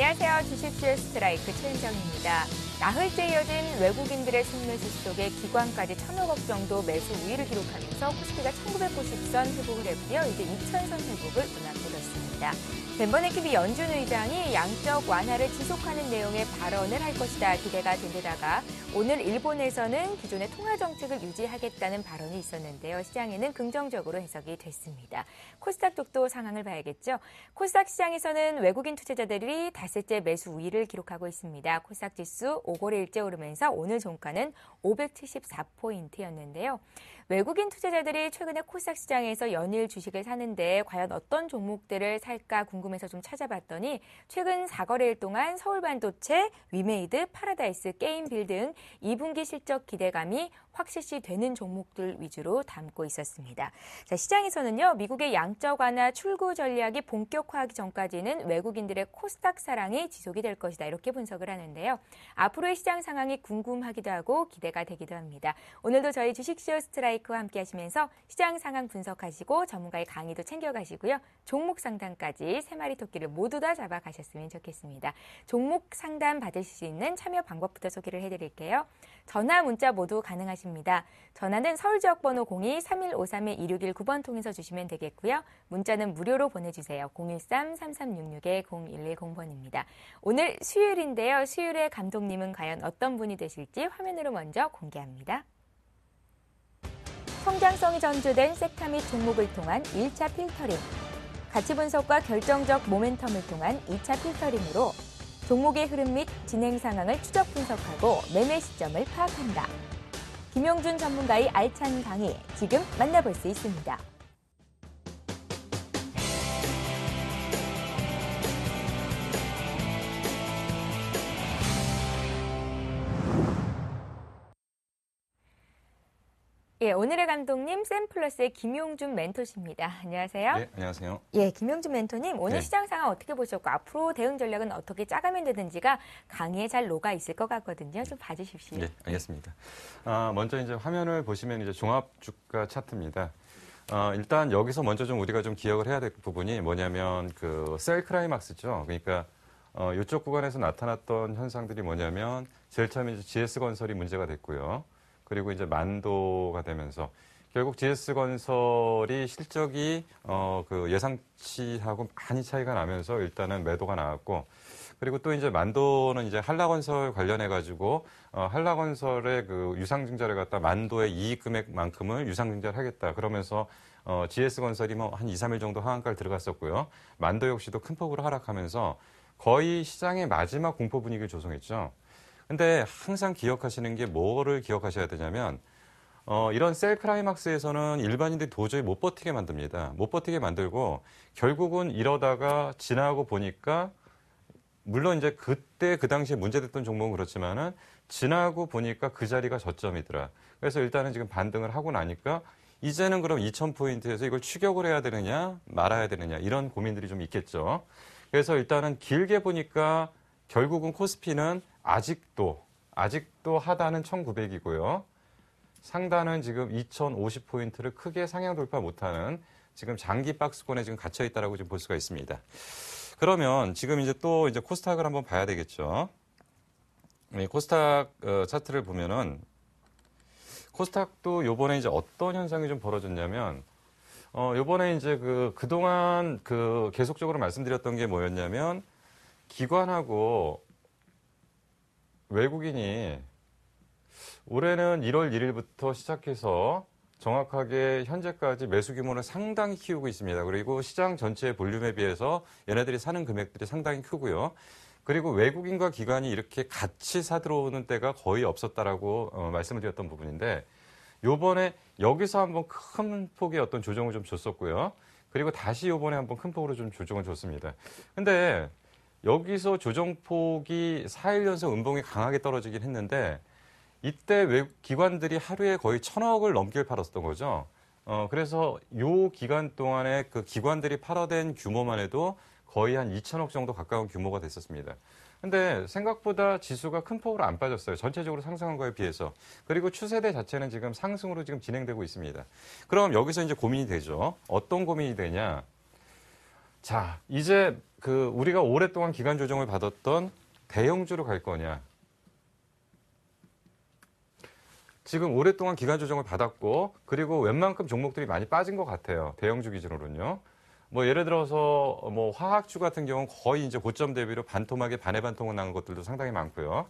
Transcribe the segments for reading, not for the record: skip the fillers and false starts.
안녕하세요. 주식주의 스트라이크 최은정입니다. 나흘째 이어진 외국인들의 순매수 속에 기관까지 1,000억 정도 매수 우위를 기록하면서 코스피가 1990선 회복을 했고요. 이제 2,000선 회복을 눈앞에 뒀습니다. 벤버네키 연준 의장이 양적 완화를 지속하는 내용의 발언을 할 것이다 기대가 된 데다가 오늘 일본에서는 기존의 통화 정책을 유지하겠다는 발언이 있었는데요. 시장에는 긍정적으로 해석이 됐습니다. 코스닥 쪽도 상황을 봐야겠죠. 코스닥 시장에서는 외국인 투자자들이 닷새째 매수 우위를 기록하고 있습니다. 코스닥 지수 5거래일째 오르면서 오늘 종가는 574포인트였는데요. 외국인 투자자들이 최근에 코스닥 시장에서 연일 주식을 사는데 과연 어떤 종목들을 살까 궁금해서 좀 찾아봤더니 최근 4거래일 동안 서울반도체, 위메이드, 파라다이스, 게임빌 등 2분기 실적 기대감이 확실시 되는 종목들 위주로 담고 있었습니다. 자, 시장에서는요, 미국의 양적 완화 출구 전략이 본격화하기 전까지는 외국인들의 코스닥 사랑이 지속이 될 것이다. 이렇게 분석을 하는데요. 앞으로의 시장 상황이 궁금하기도 하고 기대가 되기도 합니다. 오늘도 저희 주식쇼 스트라이크와 함께 하시면서 시장 상황 분석하시고 전문가의 강의도 챙겨가시고요. 종목 상담까지 3마리 토끼를 모두 다 잡아가셨으면 좋겠습니다. 종목 상담 받으실 수 있는 참여 방법부터 소개를 해드릴게요. 전화, 문자 모두 가능하십니다. 전화는 서울지역번호 02-3153-2619번 통해서 주시면 되겠고요. 문자는 무료로 보내주세요. 013-3366-0110번입니다. 오늘 수요일인데요. 수요일의 감독님은 과연 어떤 분이 되실지 화면으로 먼저 공개합니다. 성장성이 전조된 섹터 및 종목을 통한 1차 필터링, 가치 분석과 결정적 모멘텀을 통한 2차 필터링으로 종목의 흐름 및 진행 상황을 추적 분석하고 매매 시점을 파악한다. 김용준 전문가의 알찬 강의, 지금 만나볼 수 있습니다. 예, 오늘의 감독님 샘플러스의 김용준 멘토십니다. 안녕하세요. 네, 안녕하세요. 예, 김용준 멘토님, 오늘 네. 시장 상황 어떻게 보셨고 앞으로 대응 전략은 어떻게 짜가면 되는지가 강의에 잘 녹아 있을 것 같거든요. 좀 봐주십시오. 네, 알겠습니다. 먼저 이제 화면을 보시면 이제 종합 주가 차트입니다. 일단 여기서 먼저 좀 우리가 좀 기억을 해야 될 부분이 뭐냐면 그 셀 클라이막스죠. 그러니까 이쪽 구간에서 나타났던 현상들이 뭐냐면 제일 처음에 이제 GS건설이 문제가 됐고요. 그리고 이제 만도가 되면서 결국 GS건설이 실적이 그 예상치하고 많이 차이가 나면서 일단은 매도가 나왔고, 그리고 또 이제 만도는 이제 한라건설 관련해 가지고 한라건설의 그 유상증자를 갖다 만도의 이익 금액만큼을 유상증자를 하겠다. 그러면서 GS건설이 뭐 한 2, 3일 정도 하한가를 들어갔었고요. 만도 역시도 큰 폭으로 하락하면서 거의 시장의 마지막 공포 분위기를 조성했죠. 근데 항상 기억하시는 게 뭐를 기억하셔야 되냐면 이런 셀 클라이막스에서는 일반인들이 도저히 못 버티게 만듭니다. 못 버티게 만들고 결국은 이러다가 지나고 보니까 물론 이제 그때 그 당시에 문제됐던 종목은 그렇지만은 지나고 보니까 그 자리가 저점이더라. 그래서 일단은 지금 반등을 하고 나니까 이제는 그럼 2,000포인트에서 이걸 추격을 해야 되느냐 말아야 되느냐 이런 고민들이 좀 있겠죠. 그래서 일단은 길게 보니까 결국은 코스피는 아직도 하단은 1,900이고요. 상단은 지금 2,050포인트를 크게 상향 돌파 못하는 지금 장기 박스권에 지금 갇혀 있다라고 좀 볼 수가 있습니다. 그러면 지금 이제 또 이제 코스닥을 한번 봐야 되겠죠. 코스닥 차트를 보면은 코스닥도 요번에 이제 어떤 현상이 좀 벌어졌냐면 요번에 이제 그동안 계속적으로 말씀드렸던 게 뭐였냐면 기관하고 외국인이 올해는 1월 1일부터 시작해서 정확하게 현재까지 매수 규모를 상당히 키우고 있습니다. 그리고 시장 전체의 볼륨에 비해서 얘네들이 사는 금액들이 상당히 크고요. 그리고 외국인과 기관이 이렇게 같이 사들어오는 때가 거의 없었다라고 말씀을 드렸던 부분인데 요번에 여기서 한번 큰 폭의 어떤 조정을 좀 줬었고요. 그리고 다시 요번에 한번 큰 폭으로 좀 조정을 줬습니다. 근데 여기서 조정폭이 4일 연속 음봉이 강하게 떨어지긴 했는데 이때 기관들이 하루에 거의 1,000억을 넘게 팔았었던 거죠. 그래서 요 기간 동안에 그 기관들이 팔아댄 규모만 해도 거의 한 2,000억 정도 가까운 규모가 됐었습니다. 근데 생각보다 지수가 큰 폭으로 안 빠졌어요. 전체적으로 상승한 거에 비해서. 그리고 추세대 자체는 지금 상승으로 지금 진행되고 있습니다. 그럼 여기서 이제 고민이 되죠. 어떤 고민이 되냐? 자, 이제 그 우리가 오랫동안 기간 조정을 받았던 대형주로 갈 거냐. 지금 오랫동안 기간 조정을 받았고 그리고 웬만큼 종목들이 많이 빠진 것 같아요. 대형주 기준으로는요. 뭐 예를 들어서 뭐 화학주 같은 경우는 거의 이제 고점 대비로 반토막에 반의 반토막 난 것들도 상당히 많고요.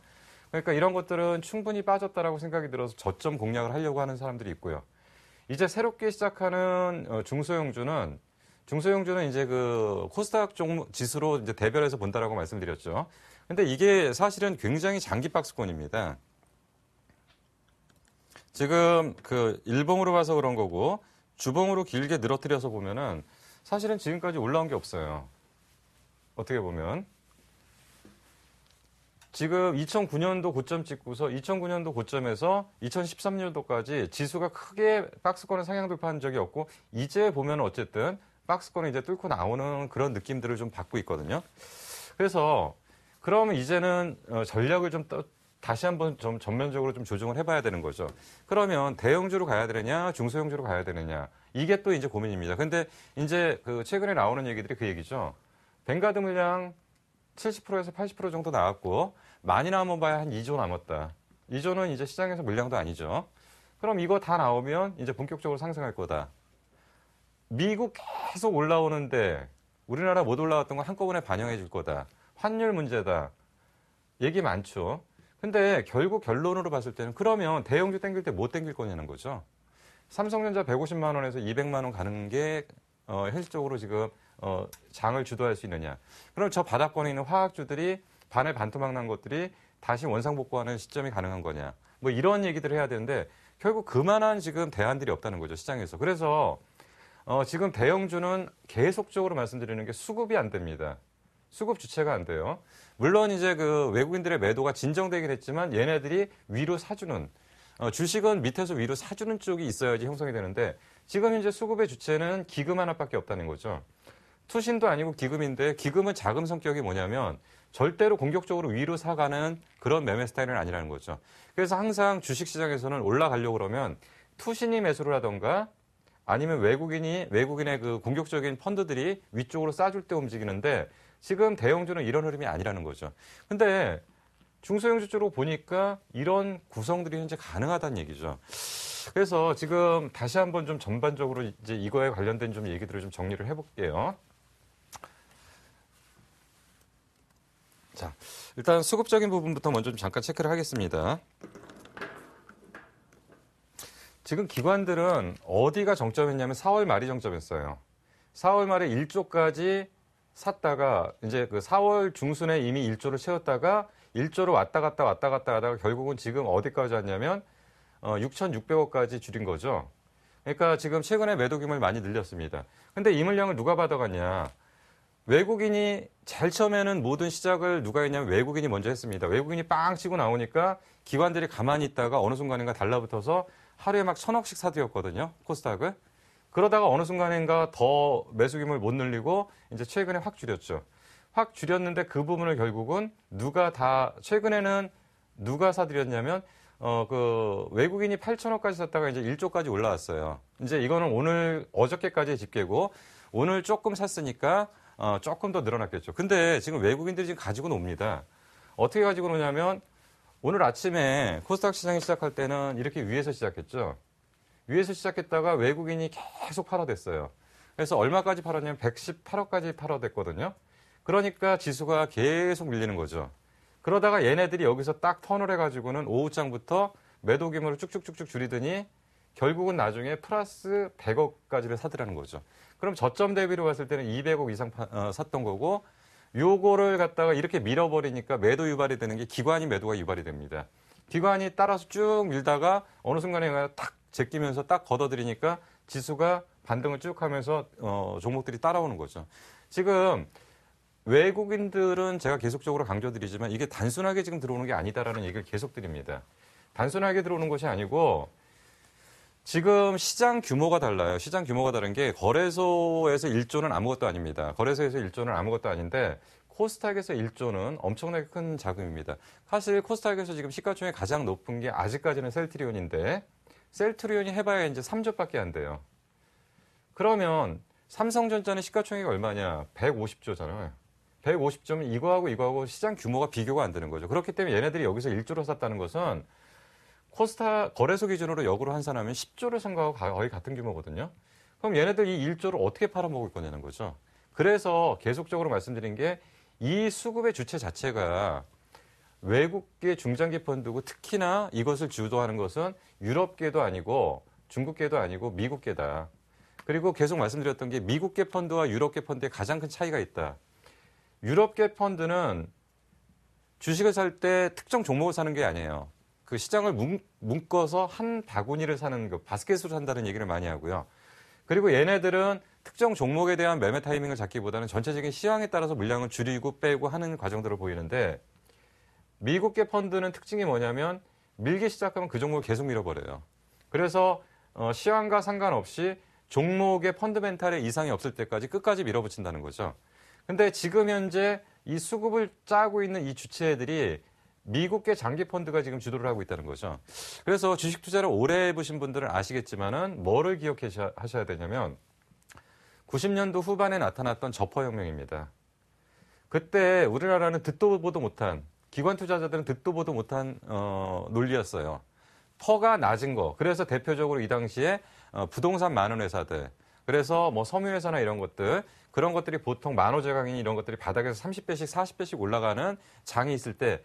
그러니까 이런 것들은 충분히 빠졌다라고 생각이 들어서 저점 공략을 하려고 하는 사람들이 있고요. 이제 새롭게 시작하는 중소형주는 이제 그 코스닥 종목 지수로 이제 대별해서 본다라고 말씀드렸죠. 근데 이게 사실은 굉장히 장기 박스권입니다. 지금 그 일봉으로 봐서 그런 거고 주봉으로 길게 늘어뜨려서 보면은 사실은 지금까지 올라온 게 없어요. 어떻게 보면. 지금 2009년도 고점 찍고서 2009년도 고점에서 2013년도까지 지수가 크게 박스권을 상향 돌파한 적이 없고 이제 보면 어쨌든 박스권을 이제 뚫고 나오는 그런 느낌들을 좀 받고 있거든요. 그래서 그러면 이제는 전략을 좀 다시 한번 좀 전면적으로 좀 조정을 해봐야 되는 거죠. 그러면 대형주로 가야 되느냐, 중소형주로 가야 되느냐. 이게 또 이제 고민입니다. 근데 이제 그 최근에 나오는 얘기들이 그 얘기죠. 뱅가드 물량 70%에서 80% 정도 나왔고 많이 남아 봐야 한 2조 남았다. 2조는 이제 시장에서 물량도 아니죠. 그럼 이거 다 나오면 이제 본격적으로 상승할 거다. 미국 계속 올라오는데 우리나라 못 올라왔던 거 한꺼번에 반영해 줄 거다. 환율 문제다. 얘기 많죠. 근데 결국 결론으로 봤을 때는 그러면 대형주 땡길 때 못 땡길 거냐는 거죠. 삼성전자 150만 원에서 200만 원 가는 게 현실적으로 지금 장을 주도할 수 있느냐. 그럼 저 바닥권에 있는 화학주들이 반에 반토막 난 것들이 다시 원상복구하는 시점이 가능한 거냐. 뭐 이런 얘기들을 해야 되는데 결국 그만한 지금 대안들이 없다는 거죠. 시장에서. 그래서 지금 대형주는 계속적으로 말씀드리는 게 수급이 안 됩니다. 수급 주체가 안 돼요. 물론 이제 그 외국인들의 매도가 진정되긴 했지만 얘네들이 위로 사주는 주식은 밑에서 위로 사주는 쪽이 있어야지 형성이 되는데 지금 현재 수급의 주체는 기금 하나밖에 없다는 거죠. 투신도 아니고 기금인데 기금은 자금 성격이 뭐냐면 절대로 공격적으로 위로 사가는 그런 매매 스타일은 아니라는 거죠. 그래서 항상 주식시장에서는 올라가려고 그러면 투신이 매수를 하던가 아니면 외국인의 그 공격적인 펀드들이 위쪽으로 싸줄 때 움직이는데 지금 대형주는 이런 흐름이 아니라는 거죠. 근데 중소형주 쪽으로 보니까 이런 구성들이 현재 가능하다는 얘기죠. 그래서 지금 다시 한번 좀 전반적으로 이제 이거에 관련된 좀 얘기들을 좀 정리를 해볼게요. 자, 일단 수급적인 부분부터 먼저 좀 잠깐 체크를 하겠습니다. 지금 기관들은 어디가 정점했냐면 4월 말이 정점했어요. 4월 말에 1조까지 샀다가 이제 그 4월 중순에 이미 1조를 채웠다가 1조로 왔다 갔다 하다가 결국은 지금 어디까지 왔냐면 6,600억까지 줄인 거죠. 그러니까 지금 최근에 매도 규모를 많이 늘렸습니다. 근데 이 물량을 누가 받아갔냐? 외국인이 제일 처음에는 모든 시작을 누가 했냐면 외국인이 먼저 했습니다. 외국인이 빵 치고 나오니까 기관들이 가만히 있다가 어느 순간인가 달라붙어서 하루에 막 1,000억씩 사들였거든요. 코스닥을. 그러다가 어느 순간인가 더 매수 규모를 못 늘리고 이제 최근에 확 줄였죠. 확 줄였는데 그 부분을 결국은 최근에는 누가 사들였냐면 그 외국인이 8천억까지 샀다가 이제 1조까지 올라왔어요. 이제 이거는 어저께까지의 집계고 오늘 조금 샀으니까 조금 더 늘어났겠죠. 근데 지금 외국인들이 지금 가지고 놉니다. 어떻게 가지고 노냐면 오늘 아침에 코스닥 시장이 시작할 때는 이렇게 위에서 시작했죠. 위에서 시작했다가 외국인이 계속 팔아댔어요. 그래서 얼마까지 팔았냐면 118억까지 팔아댔거든요. 그러니까 지수가 계속 밀리는 거죠. 그러다가 얘네들이 여기서 딱 턴을 해가지고는 오후장부터 매도 규모를 쭉쭉쭉쭉 줄이더니 결국은 나중에 플러스 100억까지를 사더라는 거죠. 그럼 저점 대비로 봤을 때는 200억 이상 샀던 거고 요거를 갖다가 이렇게 밀어버리니까 매도 유발이 되는 게 기관이 매도가 유발이 됩니다. 기관이 따라서 쭉 밀다가 어느 순간에 탁 제끼면서 딱 걷어들이니까 지수가 반등을 쭉 하면서 종목들이 따라오는 거죠. 지금 외국인들은 제가 계속적으로 강조드리지만 이게 단순하게 지금 들어오는 게 아니다라는 얘기를 계속 드립니다. 단순하게 들어오는 것이 아니고 지금 시장 규모가 달라요. 시장 규모가 다른 게 거래소에서 1조는 아무것도 아닙니다. 거래소에서 1조는 아무것도 아닌데 코스닥에서 1조는 엄청나게 큰 자금입니다. 사실 코스닥에서 지금 시가총액이 가장 높은 게 아직까지는 셀트리온인데 셀트리온이 해봐야 이제 3조밖에 안 돼요. 그러면 삼성전자는 시가총액이 얼마냐? 150조잖아요. 150점은 이거하고 시장 규모가 비교가 안 되는 거죠. 그렇기 때문에 얘네들이 여기서 1조로 샀다는 것은 코스타 거래소 기준으로 역으로 환산하면 10조를 산 거하고 거의 같은 규모거든요. 그럼 얘네들 이 1조를 어떻게 팔아먹을 거냐는 거죠. 그래서 계속적으로 말씀드린 게 이 수급의 주체 자체가 외국계 중장기 펀드고 특히나 이것을 주도하는 것은 유럽계도 아니고 중국계도 아니고 미국계다. 그리고 계속 말씀드렸던 게 미국계 펀드와 유럽계 펀드에 가장 큰 차이가 있다. 유럽계 펀드는 주식을 살 때 특정 종목을 사는 게 아니에요. 그 시장을 묶어서 한 바구니를 사는 그 바스켓으로 산다는 얘기를 많이 하고요. 그리고 얘네들은 특정 종목에 대한 매매 타이밍을 잡기보다는 전체적인 시황에 따라서 물량을 줄이고 빼고 하는 과정들을 보이는데 미국계 펀드는 특징이 뭐냐면 밀기 시작하면 그 종목을 계속 밀어버려요. 그래서 시황과 상관없이 종목의 펀드멘탈에 이상이 없을 때까지 끝까지 밀어붙인다는 거죠. 근데 지금 현재 이 수급을 짜고 있는 이 주체들이 미국계 장기 펀드가 지금 주도를 하고 있다는 거죠. 그래서 주식 투자를 오래 해보신 분들은 아시겠지만은 뭐를 기억하셔야 되냐면 90년도 후반에 나타났던 저퍼혁명입니다. 그때 우리나라는 듣도 보도 못한 기관 투자자들은 듣도 보도 못한 논리였어요. 퍼가 낮은 거. 그래서 대표적으로 이 당시에 부동산 많은 회사들. 그래서 뭐 섬유회사나 이런 것들 그런 것들이 보통 만호제강인 이런 것들이 바닥에서 30배씩 40배씩 올라가는 장이 있을 때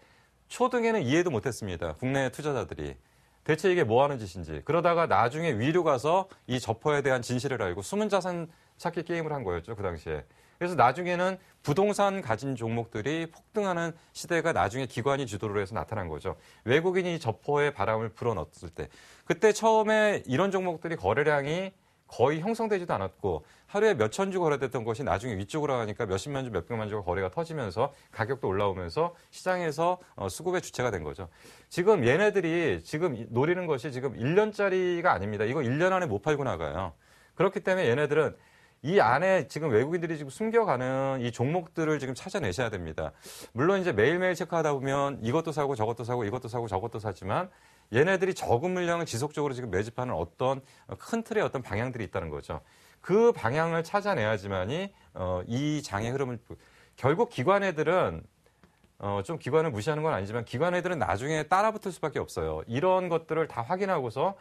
초등에는 이해도 못했습니다. 국내 투자자들이. 대체 이게 뭐 하는 짓인지. 그러다가 나중에 위로 가서 이 저퍼에 대한 진실을 알고 숨은 자산 찾기 게임을 한 거였죠. 그 당시에. 그래서 나중에는 부동산 가진 종목들이 폭등하는 시대가 나중에 기관이 주도를 해서 나타난 거죠. 외국인이 저퍼에 바람을 불어넣었을 때. 그때 처음에 이런 종목들이 거래량이 거의 형성되지도 않았고 하루에 몇천 주 거래됐던 것이 나중에 위쪽으로 가니까 몇십만 주, 몇백만 주가 거래가 터지면서 가격도 올라오면서 시장에서 수급의 주체가 된 거죠. 지금 얘네들이 지금 노리는 것이 지금 1년짜리가 아닙니다. 이거 1년 안에 못 팔고 나가요. 그렇기 때문에 얘네들은 이 안에 지금 외국인들이 지금 숨겨가는 이 종목들을 지금 찾아내셔야 됩니다. 물론 이제 매일매일 체크하다 보면 이것도 사고 저것도 사고 이것도 사고 저것도 사지만 얘네들이 적은 물량을 지속적으로 지금 매집하는 어떤 큰 틀의 어떤 방향들이 있다는 거죠. 그 방향을 찾아내야지만이 이 장의 흐름을 결국 기관 애들은 좀 기관을 무시하는 건 아니지만 기관 애들은 나중에 따라붙을 수밖에 없어요. 이런 것들을 다 확인하고서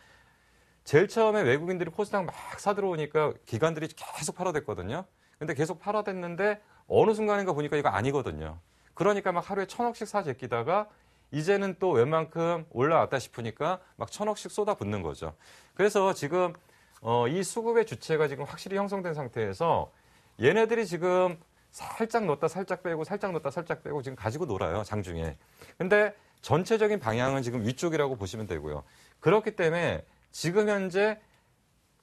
제일 처음에 외국인들이 코스닥 막 사들어오니까 기관들이 계속 팔아댔거든요. 근데 계속 팔아댔는데 어느 순간인가 보니까 이거 아니거든요. 그러니까 막 하루에 1,000억씩 사 제끼다가 이제는 또 웬만큼 올라왔다 싶으니까 막 1,000억씩 쏟아붓는 거죠. 그래서 지금 이 수급의 주체가 지금 확실히 형성된 상태에서 얘네들이 지금 살짝 넣었다 살짝 빼고 살짝 넣었다 살짝 빼고 지금 가지고 놀아요. 장중에. 근데 전체적인 방향은 지금 위쪽이라고 보시면 되고요. 그렇기 때문에 지금 현재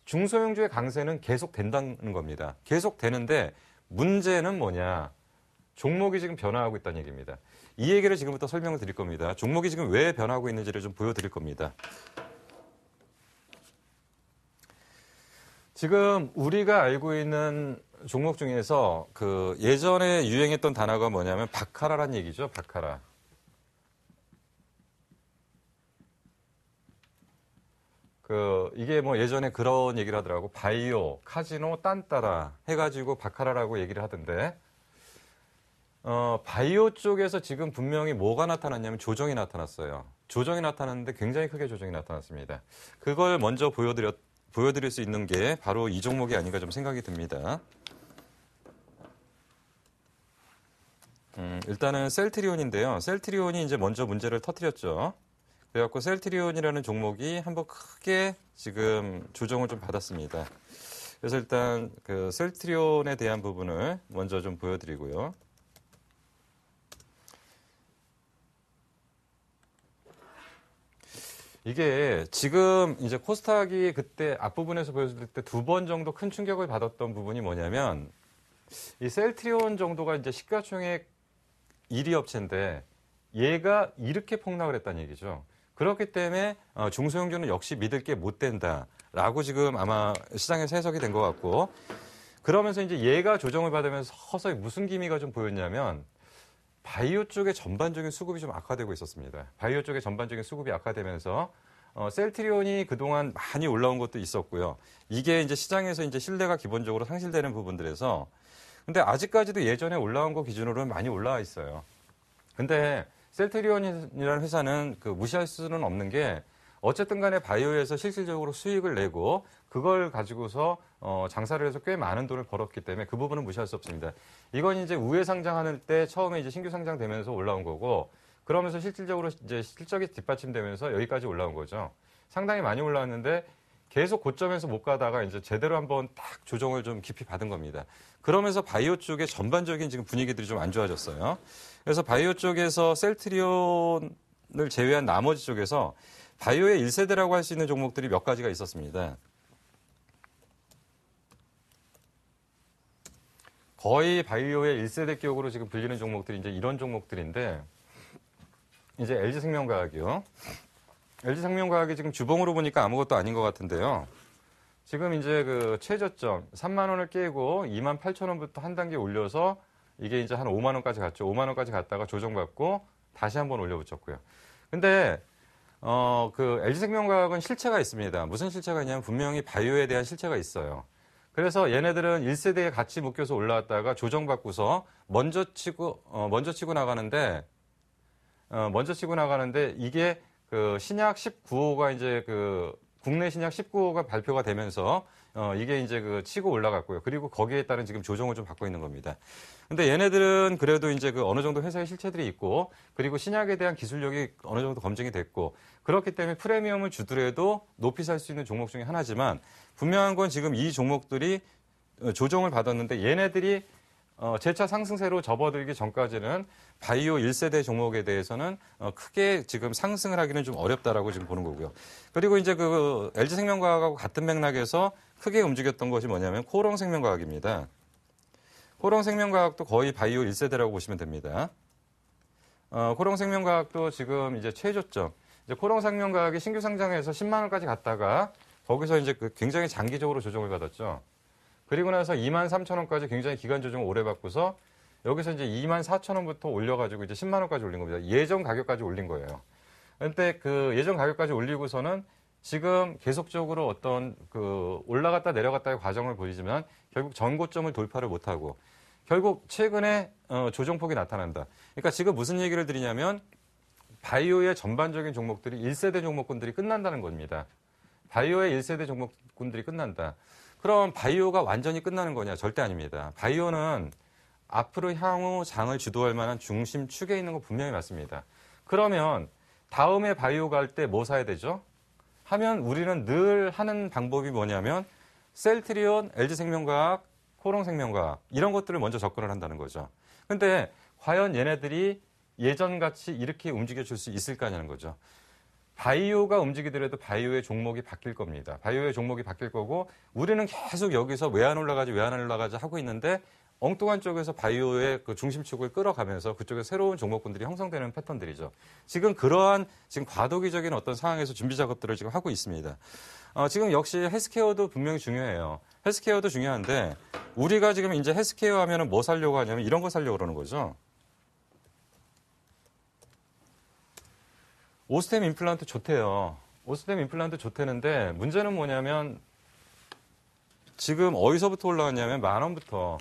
중소형주의 강세는 계속 된다는 겁니다. 계속 되는데 문제는 뭐냐. 종목이 지금 변화하고 있다는 얘기입니다. 이 얘기를 지금부터 설명을 드릴 겁니다. 종목이 지금 왜 변하고 있는지를 좀 보여드릴 겁니다. 지금 우리가 알고 있는 종목 중에서 그 예전에 유행했던 단어가 뭐냐면 바카라란 얘기죠. 바카라. 이게 뭐 예전에 그런 얘기를 하더라고. 바이오, 카지노, 딴따라 해가지고 바카라라고 얘기를 하던데 바이오 쪽에서 지금 분명히 뭐가 나타났냐면 조정이 나타났어요. 조정이 나타났는데 굉장히 크게 조정이 나타났습니다. 그걸 먼저 보여드릴 수 있는 게 바로 이 종목이 아닌가 좀 생각이 듭니다. 일단은 셀트리온인데요. 셀트리온이 이제 먼저 문제를 터뜨렸죠. 그래갖고 셀트리온이라는 종목이 한번 크게 지금 조정을 좀 받았습니다. 그래서 일단 그 셀트리온에 대한 부분을 먼저 좀 보여드리고요. 이게 지금 이제 코스닥이 그때 앞부분에서 보여줄 때 2번 정도 큰 충격을 받았던 부분이 뭐냐면 이 셀트리온 정도가 이제 시가총액 1위 업체인데 얘가 이렇게 폭락을 했다는 얘기죠. 그렇기 때문에 중소형주는 역시 믿을 게 못 된다라고 지금 아마 시장에서 해석이 된 것 같고 그러면서 이제 얘가 조정을 받으면서 서서히 무슨 기미가 좀 보였냐면 바이오 쪽의 전반적인 수급이 좀 악화되고 있었습니다. 바이오 쪽의 전반적인 수급이 악화되면서 셀트리온이 그동안 많이 올라온 것도 있었고요. 이게 이제 시장에서 이제 신뢰가 기본적으로 상실되는 부분들에서 근데 아직까지도 예전에 올라온 거 기준으로는 많이 올라와 있어요. 근데 셀트리온이라는 회사는 그 무시할 수는 없는 게 어쨌든 간에 바이오에서 실질적으로 수익을 내고 그걸 가지고서 장사를 해서 꽤 많은 돈을 벌었기 때문에 그 부분은 무시할 수 없습니다. 이건 이제 우회 상장하는 때 처음에 이제 신규 상장되면서 올라온 거고 그러면서 실질적으로 이제 실적이 뒷받침되면서 여기까지 올라온 거죠. 상당히 많이 올라왔는데 계속 고점에서 못 가다가 이제 제대로 한번 딱 조정을 좀 깊이 받은 겁니다. 그러면서 바이오 쪽의 전반적인 지금 분위기들이 좀 안 좋아졌어요. 그래서 바이오 쪽에서 셀트리온을 제외한 나머지 쪽에서 바이오의 1세대라고 할 수 있는 종목들이 몇 가지가 있었습니다. 거의 바이오의 1세대 격으로 지금 불리는 종목들이 이제 이런 종목들인데 이제 LG생명과학이요. LG생명과학이 지금 주봉으로 보니까 아무것도 아닌 것 같은데요. 지금 이제 그 최저점 3만 원을 깨고 2만 8천 원부터 한 단계 올려서 이게 이제 한 5만 원까지 갔죠. 5만 원까지 갔다가 조정받고 다시 한번 올려붙였고요. 근데 그 LG생명과학은 실체가 있습니다. 무슨 실체가 있냐면 분명히 바이오에 대한 실체가 있어요. 그래서 얘네들은 1세대에 같이 묶여서 올라왔다가 조정받고서 먼저 치고 나가는데 이게 그 신약 19호가 이제 그 국내 신약 19호가 발표가 되면서 이게 이제 그 치고 올라갔고요. 그리고 거기에 따른 지금 조정을 좀 받고 있는 겁니다. 근데 얘네들은 그래도 이제 그 어느 정도 회사의 실체들이 있고 그리고 신약에 대한 기술력이 어느 정도 검증이 됐고 그렇기 때문에 프리미엄을 주더라도 높이 살 수 있는 종목 중에 하나지만 분명한 건 지금 이 종목들이 조정을 받았는데 얘네들이 재차 상승세로 접어들기 전까지는 바이오 1세대 종목에 대해서는 크게 지금 상승을 하기는 좀 어렵다라고 지금 보는 거고요. 그리고 이제 그 LG생명과학하고 같은 맥락에서 크게 움직였던 것이 뭐냐면 코롱생명과학입니다. 코롱생명과학도 거의 바이오 1세대라고 보시면 됩니다. 코롱생명과학도 지금 이제 최저점. 이제 코롱생명과학이 신규 상장해서 10만 원까지 갔다가 거기서 이제 그 굉장히 장기적으로 조정을 받았죠. 그리고 나서 2만 3천 원까지 굉장히 기간 조정을 오래 받고서 여기서 이제 2만 4천 원부터 올려가지고 이제 10만 원까지 올린 겁니다. 예전 가격까지 올린 거예요. 근데 그 예전 가격까지 올리고서는 지금 계속적으로 어떤 그 올라갔다 내려갔다의 과정을 보이지만 결국 전고점을 돌파를 못하고 결국 최근에 조정폭이 나타난다. 그러니까 지금 무슨 얘기를 드리냐면 바이오의 전반적인 종목들이 1세대 종목군들이 끝난다는 겁니다. 바이오의 1세대 종목군들이 끝난다. 그럼 바이오가 완전히 끝나는 거냐? 절대 아닙니다. 바이오는 앞으로 향후 장을 주도할 만한 중심축에 있는 거 분명히 맞습니다. 그러면 다음에 바이오 갈 때 뭐 사야 되죠? 하면 우리는 늘 하는 방법이 뭐냐면 셀트리온, LG생명과학, 코롱생명과학 이런 것들을 먼저 접근을 한다는 거죠. 근데 과연 얘네들이 예전같이 이렇게 움직여줄 수 있을까냐는 거죠. 바이오가 움직이더라도 바이오의 종목이 바뀔 겁니다. 바이오의 종목이 바뀔 거고 우리는 계속 여기서 왜 안 올라가지 하고 있는데 엉뚱한 쪽에서 바이오의 그 중심축을 끌어가면서 그쪽에 새로운 종목군들이 형성되는 패턴들이죠. 지금 그러한 지금 과도기적인 어떤 상황에서 준비 작업들을 지금 하고 있습니다. 지금 역시 헬스케어도 분명히 중요해요. 헬스케어도 중요한데 우리가 지금 이제 헬스케어 하면은 뭐 사려고 하냐면 이런 거 사려고 그러는 거죠. 오스템 임플란트 좋대요. 오스템 임플란트 좋대는데 문제는 뭐냐면 지금 어디서부터 올라왔냐면 10,000원부터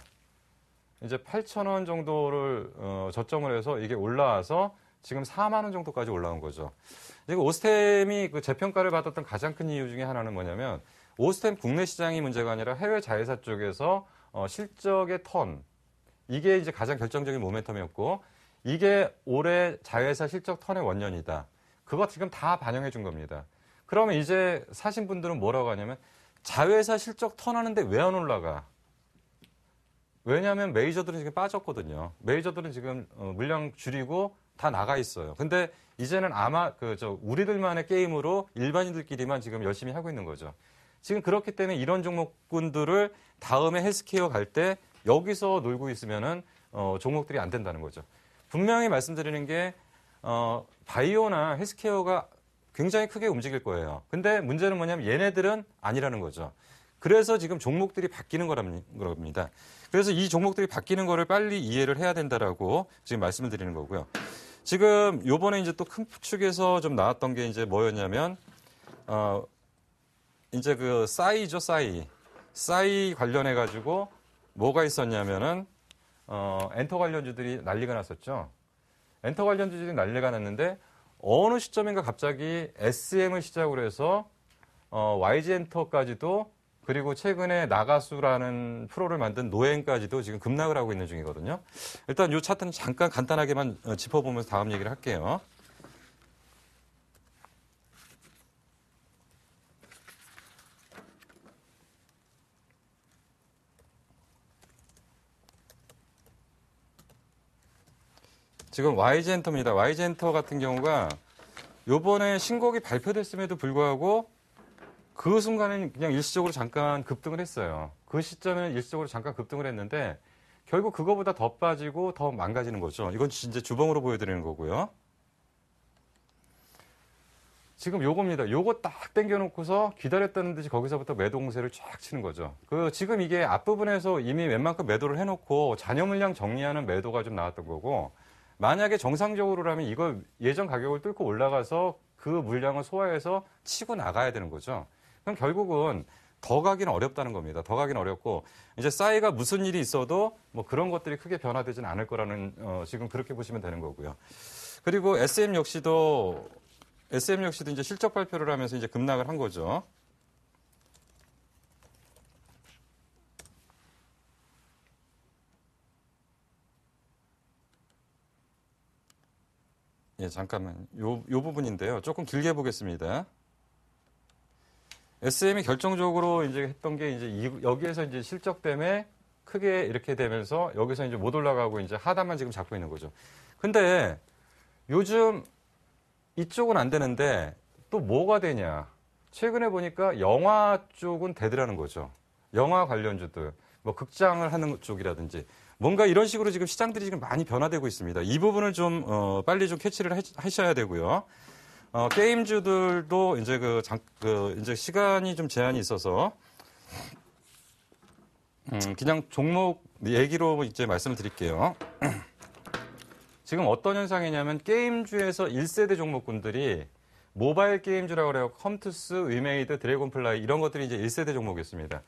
이제 8,000원 정도를 저점을 해서 이게 올라와서 지금 4만 원 정도까지 올라온 거죠. 이거 오스템이 그 재평가를 받았던 가장 큰 이유 중에 하나는 뭐냐면 오스템 국내 시장이 문제가 아니라 해외 자회사 쪽에서 실적의 턴 이게 이제 가장 결정적인 모멘텀이었고 이게 올해 자회사 실적 턴의 원년이다. 그거 지금 다 반영해 준 겁니다. 그러면 이제 사신 분들은 뭐라고 하냐면 자회사 실적 턴하는데 왜 안 올라가? 왜냐하면 메이저들은 지금 빠졌거든요. 메이저들은 지금 물량 줄이고 다 나가 있어요. 근데 이제는 아마 우리들만의 게임으로 일반인들끼리만 지금 열심히 하고 있는 거죠. 지금 그렇기 때문에 이런 종목군들을 다음에 헬스케어 갈 때 여기서 놀고 있으면은 종목들이 안 된다는 거죠. 분명히 말씀드리는 게 바이오나 헬스케어가 굉장히 크게 움직일 거예요. 근데 문제는 뭐냐면 얘네들은 아니라는 거죠. 그래서 지금 종목들이 바뀌는 겁니다. 그래서 이 종목들이 바뀌는 거를 빨리 이해를 해야 된다라고 지금 말씀을 드리는 거고요. 지금 요번에 이제 또 큰 축에서 좀 나왔던 게 이제 뭐였냐면, 이제 그 싸이죠, 싸이 관련해가지고 뭐가 있었냐면은, 엔터 관련주들이 난리가 났었죠. 엔터 관련주들이 난리가 났는데 어느 시점인가 갑자기 SM을 시작으로 해서 YG 엔터까지도 그리고 최근에 나가수라는 프로를 만든 노엔까지도 지금 급락을 하고 있는 중이거든요. 일단 이 차트는 잠깐 간단하게만 짚어보면서 다음 얘기를 할게요. 지금 YG엔터입니다. YG엔터 같은 경우가 요번에 신곡이 발표됐음에도 불구하고 그 순간엔 그냥 일시적으로 잠깐 급등을 했어요. 그 시점에는 일시적으로 잠깐 급등을 했는데 결국 그거보다 더 빠지고 더 망가지는 거죠. 이건 진짜 주봉으로 보여드리는 거고요. 지금 요겁니다. 요거 딱 당겨놓고서 기다렸다는 듯이 거기서부터 매도 공세를 쫙 치는 거죠. 지금 이게 앞부분에서 이미 웬만큼 매도를 해놓고 잔여 물량 정리하는 매도가 좀 나왔던 거고 만약에 정상적으로라면 이걸 예전 가격을 뚫고 올라가서 그 물량을 소화해서 치고 나가야 되는 거죠. 그럼 결국은 더 가기는 어렵다는 겁니다. 더 가기는 어렵고 이제 싸이가 무슨 일이 있어도 뭐 그런 것들이 크게 변화되지는 않을 거라는 지금 그렇게 보시면 되는 거고요. 그리고 SM 역시도 이제 실적 발표를 하면서 이제 급락을 한 거죠. 예, 잠깐만. 요 부분인데요. 조금 길게 보겠습니다. SM이 결정적으로 이제 했던 게 이제 여기에서 이제 실적 때문에 크게 이렇게 되면서 여기서 이제 못 올라가고 이제 하단만 지금 잡고 있는 거죠. 근데 요즘 이쪽은 안 되는데 또 뭐가 되냐. 최근에 보니까 영화 쪽은 되더라는 거죠. 영화 관련주들, 뭐 극장을 하는 쪽이라든지 뭔가 이런 식으로 지금 시장들이 지금 많이 변화되고 있습니다. 이 부분을 좀 빨리 좀 캐치를 하셔야 되고요. 게임주들도 이제 이제 시간이 좀 제한이 있어서 그냥 종목 얘기로 이제 말씀을 드릴게요. 지금 어떤 현상이냐면 게임주에서 1세대 종목군들이 모바일 게임주라고 그래요. 컴투스, 위메이드, 드래곤플라이 이런 것들이 이제 1세대 종목이었습니다.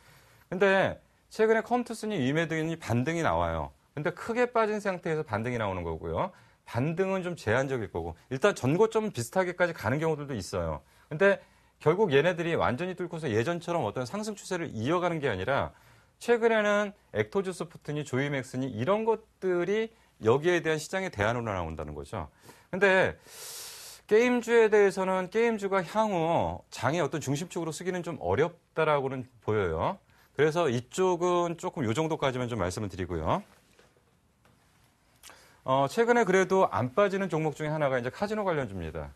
근데 최근에 컴투스니 위메이드니 반등이 나와요. 근데 크게 빠진 상태에서 반등이 나오는 거고요. 반등은 좀 제한적일 거고 일단 전고점 비슷하게까지 가는 경우들도 있어요. 근데 결국 얘네들이 완전히 뚫고서 예전처럼 어떤 상승 추세를 이어가는 게 아니라 최근에는 액토즈 소프트니 조이맥스니 이런 것들이 여기에 대한 시장의 대안으로 나온다는 거죠. 근데 게임주에 대해서는 게임주가 향후 장의 어떤 중심축으로 쓰기는 좀 어렵다라고는 보여요. 그래서 이쪽은 조금 요 정도까지만 좀 말씀을 드리고요. 최근에 그래도 안 빠지는 종목 중에 하나가 이제 카지노 관련주입니다.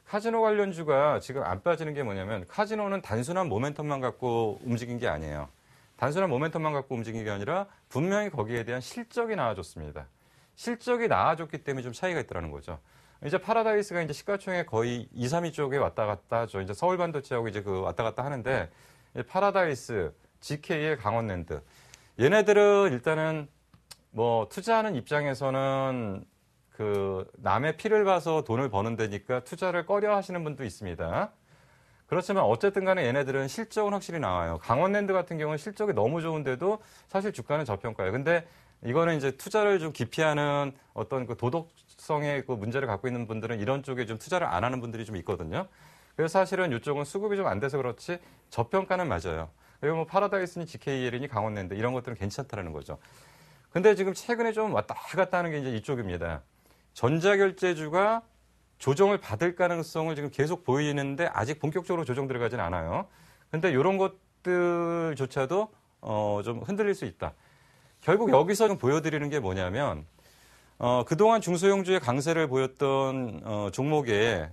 카지노 관련주가 지금 안 빠지는 게 뭐냐면 카지노는 단순한 모멘텀만 갖고 움직인 게 아니에요. 단순한 모멘텀만 갖고 움직인 게 아니라 분명히 거기에 대한 실적이 나와줬습니다. 실적이 나와줬기 때문에 좀 차이가 있더라는 거죠. 이제 파라다이스가 이제 시가총액 거의 2, 3위 쪽에 왔다 갔다 하죠. 이제 서울 반도체하고 이제 왔다 갔다 하는데 파라다이스, GK의 강원랜드 얘네들은 일단은 뭐 투자하는 입장에서는 그 남의 피를 봐서 돈을 버는 데니까 투자를 꺼려 하시는 분도 있습니다. 그렇지만 어쨌든 간에 얘네들은 실적은 확실히 나와요. 강원랜드 같은 경우는 실적이 너무 좋은데도 사실 주가는 저평가예요. 근데 이거는 이제 투자를 좀 기피하는 어떤 그 도덕성의 그 문제를 갖고 있는 분들은 이런 쪽에 좀 투자를 안 하는 분들이 좀 있거든요. 그래서 사실은 이쪽은 수급이 좀 안 돼서 그렇지 저평가는 맞아요. 그리고 뭐 파라다이스니 GKL이니 강원랜드 이런 것들은 괜찮다라는 거죠. 근데 지금 최근에 좀 왔다 갔다 하는 게 이제 이쪽입니다. 전자결제주가 조정을 받을 가능성을 지금 계속 보이는데 아직 본격적으로 조정 들어가진 않아요. 근데 이런 것들조차도 좀 흔들릴 수 있다. 결국 여기서 좀 보여드리는 게 뭐냐면 그동안 중소형주의 강세를 보였던 종목의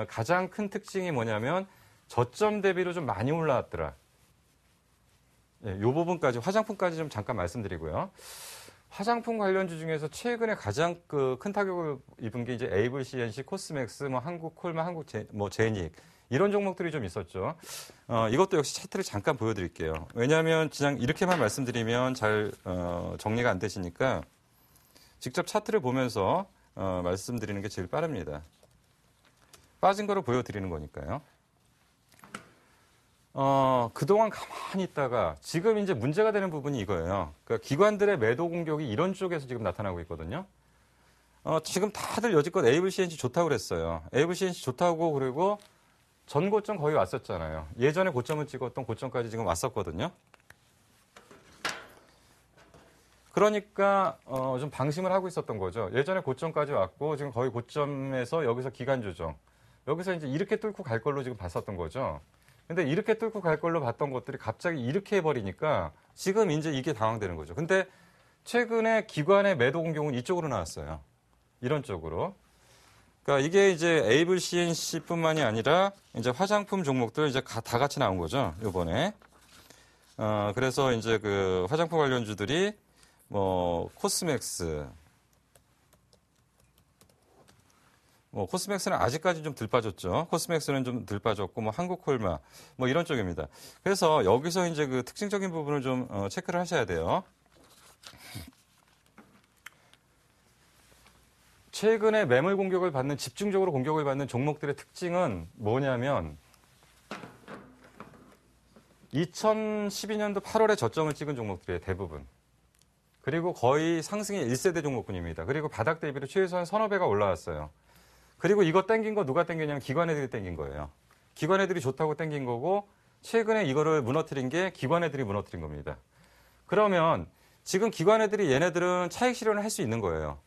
가장 큰 특징이 뭐냐면 저점 대비로 좀 많이 올라왔더라. 이 부분까지 화장품까지 좀 잠깐 말씀드리고요. 화장품 관련주 중에서 최근에 가장 큰 타격을 입은 게 이제 에이블 CNC, 코스맥스, 뭐 한국콜마, 제닉 이런 종목들이 좀 있었죠. 이것도 역시 차트를 잠깐 보여드릴게요. 왜냐하면 그냥 이렇게만 말씀드리면 잘 정리가 안 되시니까 직접 차트를 보면서 말씀드리는 게 제일 빠릅니다. 빠진 거를 보여드리는 거니까요. 그동안 가만히 있다가 지금 이제 문제가 되는 부분이 이거예요. 그러니까 기관들의 매도 공격이 이런 쪽에서 지금 나타나고 있거든요. 지금 다들 여지껏 AVCNC 좋다고 그랬어요. AVCNC 좋다고 그리고 전 고점 거의 왔었잖아요. 예전에 고점을 찍었던 고점까지 지금 왔었거든요. 그러니까 좀 방심을 하고 있었던 거죠. 예전에 고점까지 왔고 지금 거의 고점에서 여기서 기간 조정. 여기서 이제 이렇게 뚫고 갈 걸로 지금 봤었던 거죠. 근데 이렇게 뚫고 갈 걸로 봤던 것들이 갑자기 이렇게 해버리니까 지금 이제 이게 당황되는 거죠. 근데 최근에 기관의 매도 공격은 이쪽으로 나왔어요. 이런 쪽으로. 그러니까 이게 이제 에이블 CNC뿐만이 아니라 이제 화장품 종목들 이제 다 같이 나온 거죠. 요번에. 그래서 이제 그 화장품 관련주들이 뭐 코스맥스, 코스맥스는 아직까지 좀 덜 빠졌죠. 코스맥스는 좀 덜 빠졌고, 한국콜마, 이런 쪽입니다. 그래서 여기서 이제 그 특징적인 부분을 좀 체크를 하셔야 돼요. 최근에 매물 공격을 받는, 집중적으로 공격을 받는 종목들의 특징은 뭐냐면, 2012년도 8월에 저점을 찍은 종목들이에요, 대부분. 그리고 거의 상승의 1세대 종목군입니다. 그리고 바닥 대비로 최소한 서너 배가 올라왔어요. 그리고 이거 땡긴 거 누가 땡겼냐면 기관애들이 땡긴 거예요. 기관애들이 좋다고 땡긴 거고 최근에 이거를 무너뜨린 게 기관애들이 무너뜨린 겁니다. 그러면 지금 기관애들이 얘네들은 차익 실현을 할 수 있는 거예요.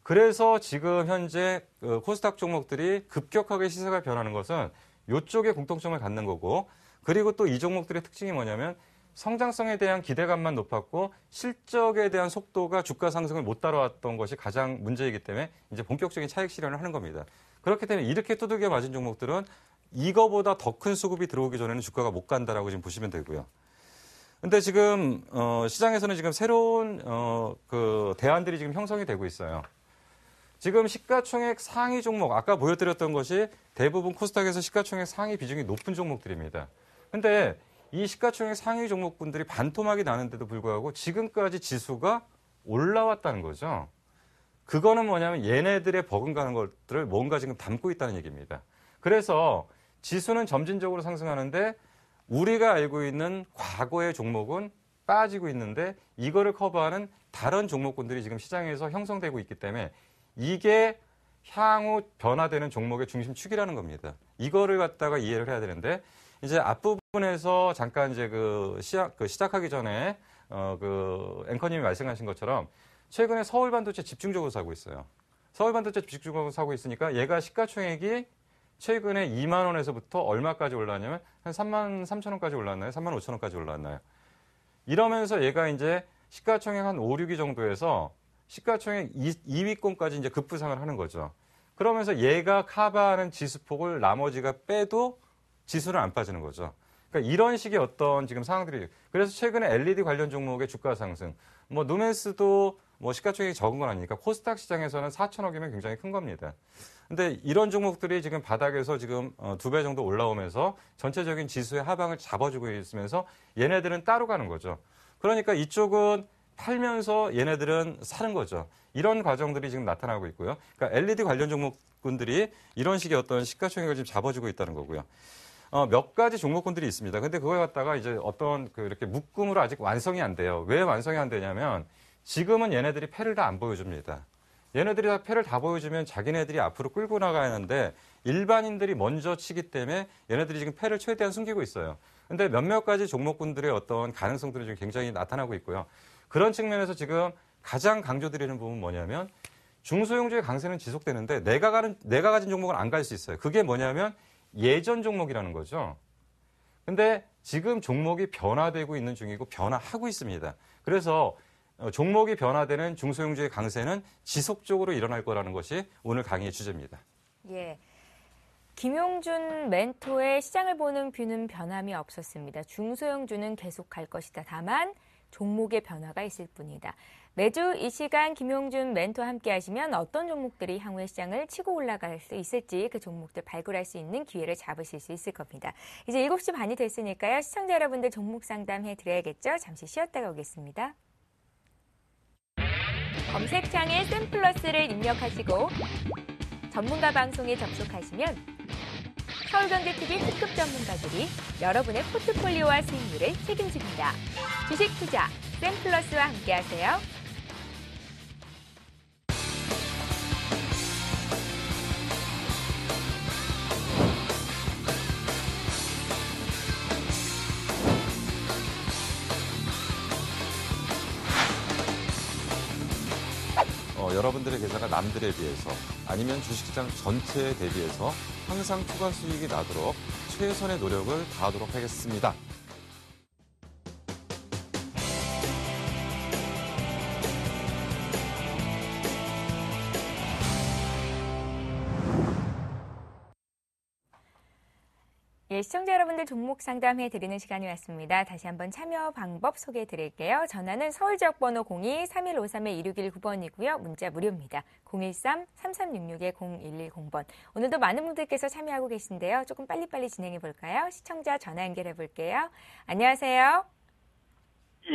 그래서 지금 현재 코스닥 종목들이 급격하게 시세가 변하는 것은 이쪽에 공통점을 갖는 거고 그리고 또 이 종목들의 특징이 뭐냐면 성장성에 대한 기대감만 높았고 실적에 대한 속도가 주가 상승을 못 따라왔던 것이 가장 문제이기 때문에 이제 본격적인 차익 실현을 하는 겁니다. 그렇기 때문에 이렇게 두들겨 맞은 종목들은 이거보다 더 큰 수급이 들어오기 전에는 주가가 못 간다라고 지금 보시면 되고요. 근데 지금 시장에서는 지금 새로운 그 대안들이 지금 형성이 되고 있어요. 지금 시가총액 상위 종목 아까 보여드렸던 것이 대부분 코스닥에서 시가총액 상위 비중이 높은 종목들입니다. 근데 이 시가총액 상위 종목분들이 반토막이 나는데도 불구하고 지금까지 지수가 올라왔다는 거죠. 그거는 뭐냐면 얘네들의 버금가는 것들을 뭔가 지금 담고 있다는 얘기입니다. 그래서 지수는 점진적으로 상승하는데 우리가 알고 있는 과거의 종목은 빠지고 있는데 이거를 커버하는 다른 종목군들이 지금 시장에서 형성되고 있기 때문에 이게 향후 변화되는 종목의 중심축이라는 겁니다. 이거를 갖다가 이해를 해야 되는데 이제 앞부분에서 잠깐 이제 시작하기 전에 그 앵커님이 말씀하신 것처럼 최근에 서울 반도체 집중적으로 사고 있어요. 서울 반도체 집중적으로 사고 있으니까 얘가 시가총액이 최근에 2만 원에서부터 얼마까지 올랐냐면 한 3만 3천 원까지 올랐나요? 3만 5천 원까지 올랐나요? 이러면서 얘가 이제 시가총액 한 5, 6위 정도에서 시가총액 2위권까지 이제 급부상을 하는 거죠. 그러면서 얘가 커버하는 지수폭을 나머지가 빼도 지수는 안 빠지는 거죠. 그러니까 이런 식의 어떤 지금 상황들이 그래서 최근에 LED 관련 종목의 주가 상승, 누멘스도 시가총액이 적은 건 아니니까 코스닥 시장에서는 4천억이면 굉장히 큰 겁니다. 근데 이런 종목들이 지금 바닥에서 지금 2배 정도 올라오면서 전체적인 지수의 하방을 잡아주고 있으면서 얘네들은 따로 가는 거죠. 그러니까 이쪽은 팔면서 얘네들은 사는 거죠. 이런 과정들이 지금 나타나고 있고요. 그러니까 LED 관련 종목군들이 이런 식의 어떤 시가총액을 지금 잡아주고 있다는 거고요. 몇 가지 종목군들이 있습니다. 근데 그걸 갖다가 이제 어떤 이렇게 묶음으로 아직 완성이 안 돼요. 왜 완성이 안 되냐면 지금은 얘네들이 패를 다 안 보여줍니다. 얘네들이 다 패를 다 보여주면 자기네들이 앞으로 끌고 나가야 하는데 일반인들이 먼저 치기 때문에 얘네들이 지금 패를 최대한 숨기고 있어요. 근데 몇몇 가지 종목군들의 어떤 가능성들이 지금 굉장히 나타나고 있고요. 그런 측면에서 지금 가장 강조드리는 부분은 뭐냐면 중소형주의 강세는 지속되는데 내가 가진 종목은 안 갈 수 있어요. 그게 뭐냐면 예전 종목이라는 거죠. 근데 지금 종목이 변화되고 있는 중이고 변화하고 있습니다. 그래서 종목이 변화되는 중소형주의 강세는 지속적으로 일어날 거라는 것이 오늘 강의의 주제입니다. 예. 김용준 멘토의 시장을 보는 뷰는 변함이 없었습니다. 중소형주는 계속 갈 것이다. 다만 종목의 변화가 있을 뿐이다. 매주 이 시간 김용준 멘토와 함께 하시면 어떤 종목들이 향후의 시장을 치고 올라갈 수 있을지 그 종목들 발굴할 수 있는 기회를 잡으실 수 있을 겁니다. 이제 7시 반이 됐으니까요. 시청자 여러분들 종목 상담해 드려야겠죠? 잠시 쉬었다가 오겠습니다. 검색창에 샘플러스를 입력하시고 전문가 방송에 접속하시면 서울경제TV 특급 전문가들이 여러분의 포트폴리오와 수익률을 책임집니다. 주식 투자 샘플러스와 함께하세요. 여러분들의 계좌가 남들에 비해서 아니면 주식시장 전체에 대비해서 항상 추가 수익이 나도록 최선의 노력을 다하도록 하겠습니다. 예, 시청자 여러분들 종목 상담해 드리는 시간이 왔습니다. 다시 한번 참여 방법 소개해 드릴게요. 전화는 서울 지역번호 02-3153-2619번이고요. 문자 무료입니다. 013-3366-0110번. 오늘도 많은 분들께서 참여하고 계신데요. 조금 빨리빨리 진행해 볼까요? 시청자 전화 연결해 볼게요. 안녕하세요. 예,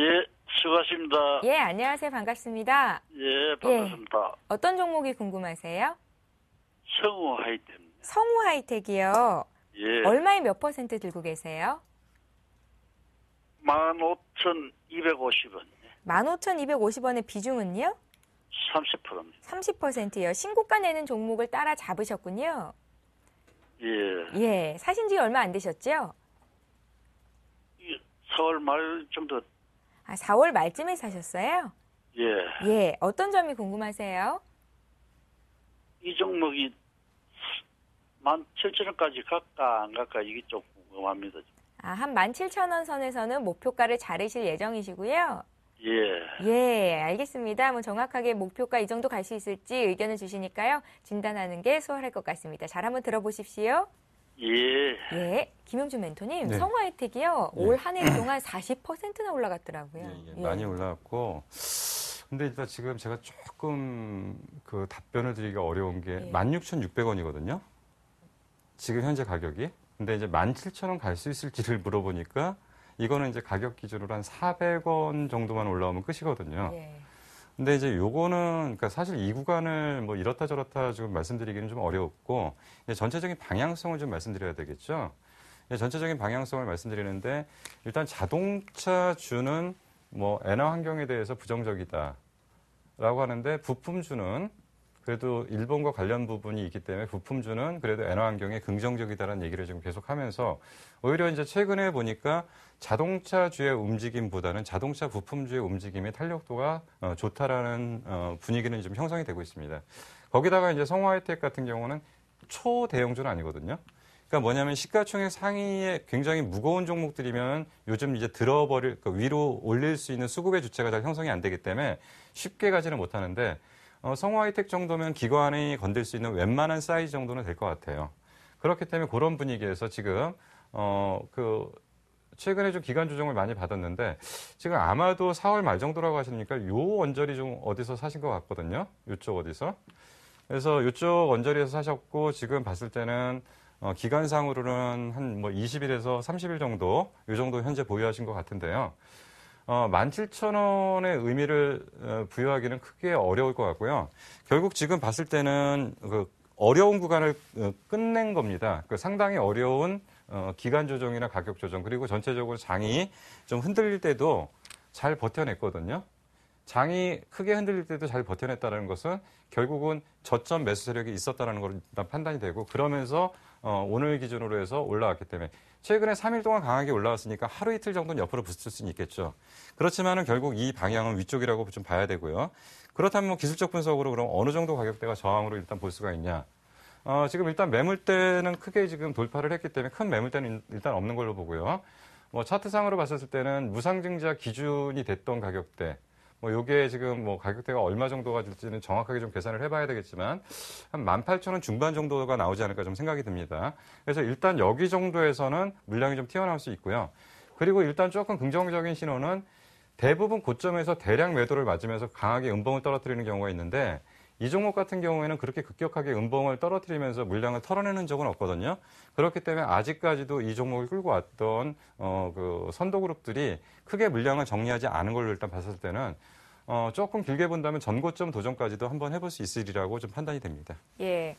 수고하십니다. 예, 안녕하세요. 반갑습니다. 예, 반갑습니다. 어떤 종목이 궁금하세요? 성우 하이템. 성우 하이텍이요. 예, 얼마에 몇 %, 들고 계세요? 15,250원. 15,250원의 비중은요? 30%입니다. 30%요. 신고가 내는 종목을 따라 잡으셨군요. 예, 예, 사신 지 얼마 안 되셨죠? 4월 말 정도. 4월 말쯤에 사셨어요? 예, 예, 어떤 점이 궁금하세요? 이 종목이 17,000원까지 갈까 안 갈까 이게 좀 궁금합니다. 한 17,000원 선에서는 목표가를 자르실 예정이시고요. 예, 예, 알겠습니다. 정확하게 목표가 이 정도 갈 수 있을지 의견을 주시니까요. 진단하는 게 수월할 것 같습니다. 잘 한번 들어보십시오. 예, 예, 김용준 멘토님, 네. 성화혜택이요. 네. 올 한 해 동안 40%나 올라갔더라고요. 예, 많이 올라왔고, 근데 일단 지금 제가 조금 그 답변을 드리기가 어려운 게 예. 16,600원이거든요. 지금 현재 가격이. 근데 이제 17,000원 갈 수 있을지를 물어보니까 이거는 이제 가격 기준으로 한 400원 정도만 올라오면 끝이거든요. 예. 근데 이제 요거는 그러니까 사실 이 구간을 뭐 이렇다 저렇다 지금 말씀드리기는 좀 어렵고 이제 전체적인 방향성을 좀 말씀드려야 되겠죠. 전체적인 방향성을 말씀드리는데 일단 자동차주는 뭐 엔화 환경에 대해서 부정적이다라고 하는데 부품주는 그래도 일본과 관련 부분이 있기 때문에 부품주는 그래도 엔화 환경에 긍정적이다라는 얘기를 지금 계속하면서 오히려 이제 최근에 보니까 자동차주의 움직임보다는 자동차 부품주의 움직임의 탄력도가 좋다라는 분위기는 좀 형성이 되고 있습니다. 거기다가 이제 성화이텍 같은 경우는 초대형주는 아니거든요. 그러니까 뭐냐면 시가총액 상위에 굉장히 무거운 종목들이면 요즘 이제 그러니까 위로 올릴 수 있는 수급의 주체가 잘 형성이 안 되기 때문에 쉽게 가지는 못하는데 성화이텍 정도면 기관이 건들 수 있는 웬만한 사이즈 정도는 될 것 같아요. 그렇기 때문에 그런 분위기에서 지금 최근에 좀 기간 조정을 많이 받았는데 지금 아마도 4월 말 정도라고 하시니까 요 언저리 좀 어디서 사신 것 같거든요. 요쪽 어디서. 그래서 요쪽 언저리에서 사셨고 지금 봤을 때는 기간상으로는 한 뭐 20일에서 30일 정도 요 정도 현재 보유하신 것 같은데요. 17,000원의 의미를 부여하기는 크게 어려울 것 같고요. 결국 지금 봤을 때는 그 어려운 구간을 끝낸 겁니다. 그 상당히 어려운 기간 조정이나 가격 조정 그리고 전체적으로 장이 좀 흔들릴 때도 잘 버텨냈거든요. 장이 크게 흔들릴 때도 잘 버텨냈다는 것은 결국은 저점 매수 세력이 있었다는 걸 일단 판단이 되고 그러면서 오늘 기준으로 해서 올라왔기 때문에 최근에 3일 동안 강하게 올라왔으니까 하루 이틀 정도는 옆으로 붙을 수는 있겠죠. 그렇지만은 결국 이 방향은 위쪽이라고 좀 봐야 되고요. 그렇다면 뭐 기술적 분석으로 그럼 어느 정도 가격대가 저항으로 일단 볼 수가 있냐. 지금 일단 매물대는 크게 지금 돌파를 했기 때문에 큰 매물대는 일단 없는 걸로 보고요. 뭐 차트상으로 봤을 때는 무상증자 기준이 됐던 가격대. 뭐 요게 지금 뭐 가격대가 얼마 정도가 될지는 정확하게 좀 계산을 해봐야 되겠지만 한 18,000원 중반 정도가 나오지 않을까 좀 생각이 듭니다. 그래서 일단 여기 정도에서는 물량이 좀 튀어나올 수 있고요. 그리고 일단 조금 긍정적인 신호는 대부분 고점에서 대량 매도를 맞으면서 강하게 음봉을 떨어뜨리는 경우가 있는데 이 종목 같은 경우에는 그렇게 급격하게 음봉을 떨어뜨리면서 물량을 털어내는 적은 없거든요. 그렇기 때문에 아직까지도 이 종목을 끌고 왔던 그 선도 그룹들이 크게 물량을 정리하지 않은 걸로 일단 봤을 때는 조금 길게 본다면 전고점 도전까지도 한번 해볼 수 있으리라고 좀 판단이 됩니다. 예.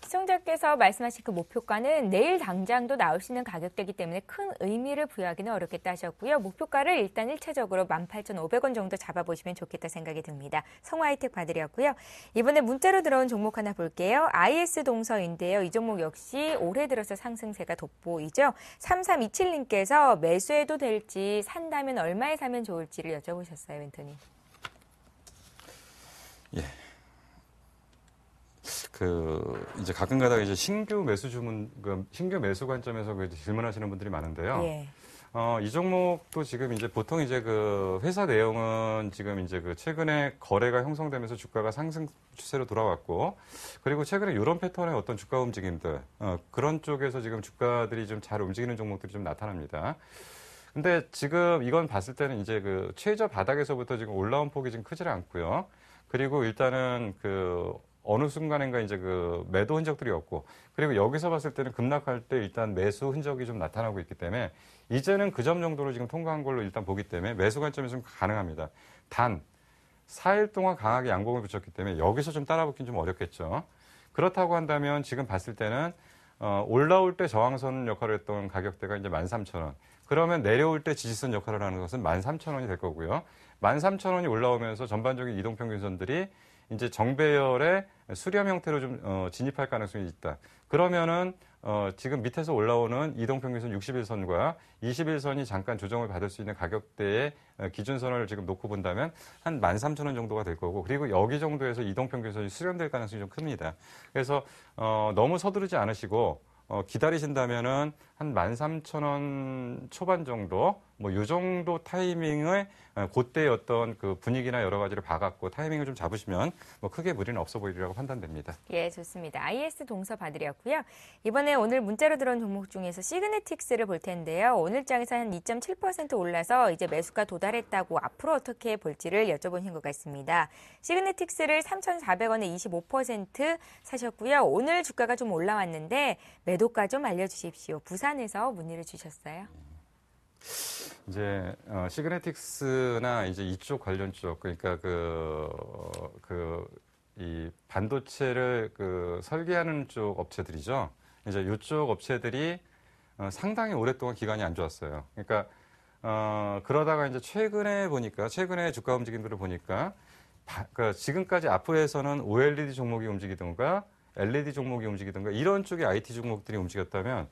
시청자께서 말씀하신 그 목표가는 내일 당장도 나올 수 있는 가격대이기 때문에 큰 의미를 부여하기는 어렵겠다 하셨고요. 목표가를 일단 1차적으로 18,500원 정도 잡아보시면 좋겠다 생각이 듭니다. 성화이텍 봐드렸고요. 이번에 문자로 들어온 종목 하나 볼게요. IS 동서인데요. 이 종목 역시 올해 들어서 상승세가 돋보이죠. 3327님께서 매수해도 될지 산다면 얼마에 사면 좋을지를 여쭤보셨어요. 멘토님. 예. 이제 가끔 가다가 이제 신규 매수 관점에서 질문하시는 분들이 많은데요. 예. 이 종목도 지금 이제 보통 이제 그 회사 내용은 지금 이제 그 최근에 거래가 형성되면서 주가가 상승 추세로 돌아왔고, 그리고 최근에 이런 패턴의 어떤 주가 움직임들, 그런 쪽에서 지금 주가들이 좀 잘 움직이는 종목들이 좀 나타납니다. 근데 지금 이건 봤을 때는 이제 그 최저 바닥에서부터 지금 올라온 폭이 지금 크지는 않고요. 그리고 일단은 어느 순간인가 이제 매도 흔적들이 없고, 그리고 여기서 봤을 때는 급락할 때 일단 매수 흔적이 좀 나타나고 있기 때문에 이제는 그 점 정도로 지금 통과한 걸로 일단 보기 때문에 매수 관점이 좀 가능합니다. 단 4일 동안 강하게 양봉을 붙였기 때문에 여기서 좀 따라붙긴 좀 어렵겠죠. 그렇다고 한다면 지금 봤을 때는 올라올 때 저항선 역할을 했던 가격대가 이제 13,000원. 그러면 내려올 때 지지선 역할을 하는 것은 13,000원이 될 거고요. 13,000원이 올라오면서 전반적인 이동평균선들이 이제 정배열의 수렴 형태로 좀 진입할 가능성이 있다. 그러면은 지금 밑에서 올라오는 이동평균선 61선과 21선이 잠깐 조정을 받을 수 있는 가격대의 기준선을 지금 놓고 본다면 한 13,000원 정도가 될 거고, 그리고 여기 정도에서 이동평균선이 수렴될 가능성이 좀 큽니다. 그래서 너무 서두르지 않으시고 기다리신다면은 한 13,000원 초반 정도, 뭐 요 정도 타이밍을 그때의 어떤 그 분위기나 여러 가지를 봐갖고 타이밍을 좀 잡으시면 뭐 크게 무리는 없어 보이리라고 판단됩니다. 예, 좋습니다. IS 동서 봐드렸고요. 이번에 오늘 문자로 들어온 종목 중에서 시그네틱스를 볼 텐데요. 오늘 장에서 한 2.7% 올라서 이제 매수가 도달했다고 앞으로 어떻게 볼지를 여쭤보신 것 같습니다. 시그네틱스를 3,400원에 25% 사셨고요. 오늘 주가가 좀 올라왔는데 매도가 좀 알려주십시오. 부산에서 문의를 주셨어요. 이제 시그네틱스나 이제 이쪽 관련 쪽, 그러니까 이 반도체를 설계하는 쪽 업체들이죠. 이제 이쪽 업체들이 상당히 오랫동안 기간이 안 좋았어요. 그러니까 그러다가 이제 최근에 주가 움직임들을 보니까 그러니까 지금까지 앞으로에서는 OLED 종목이 움직이든가 LED 종목이 움직이든가 이런 쪽의 IT 종목들이 움직였다면,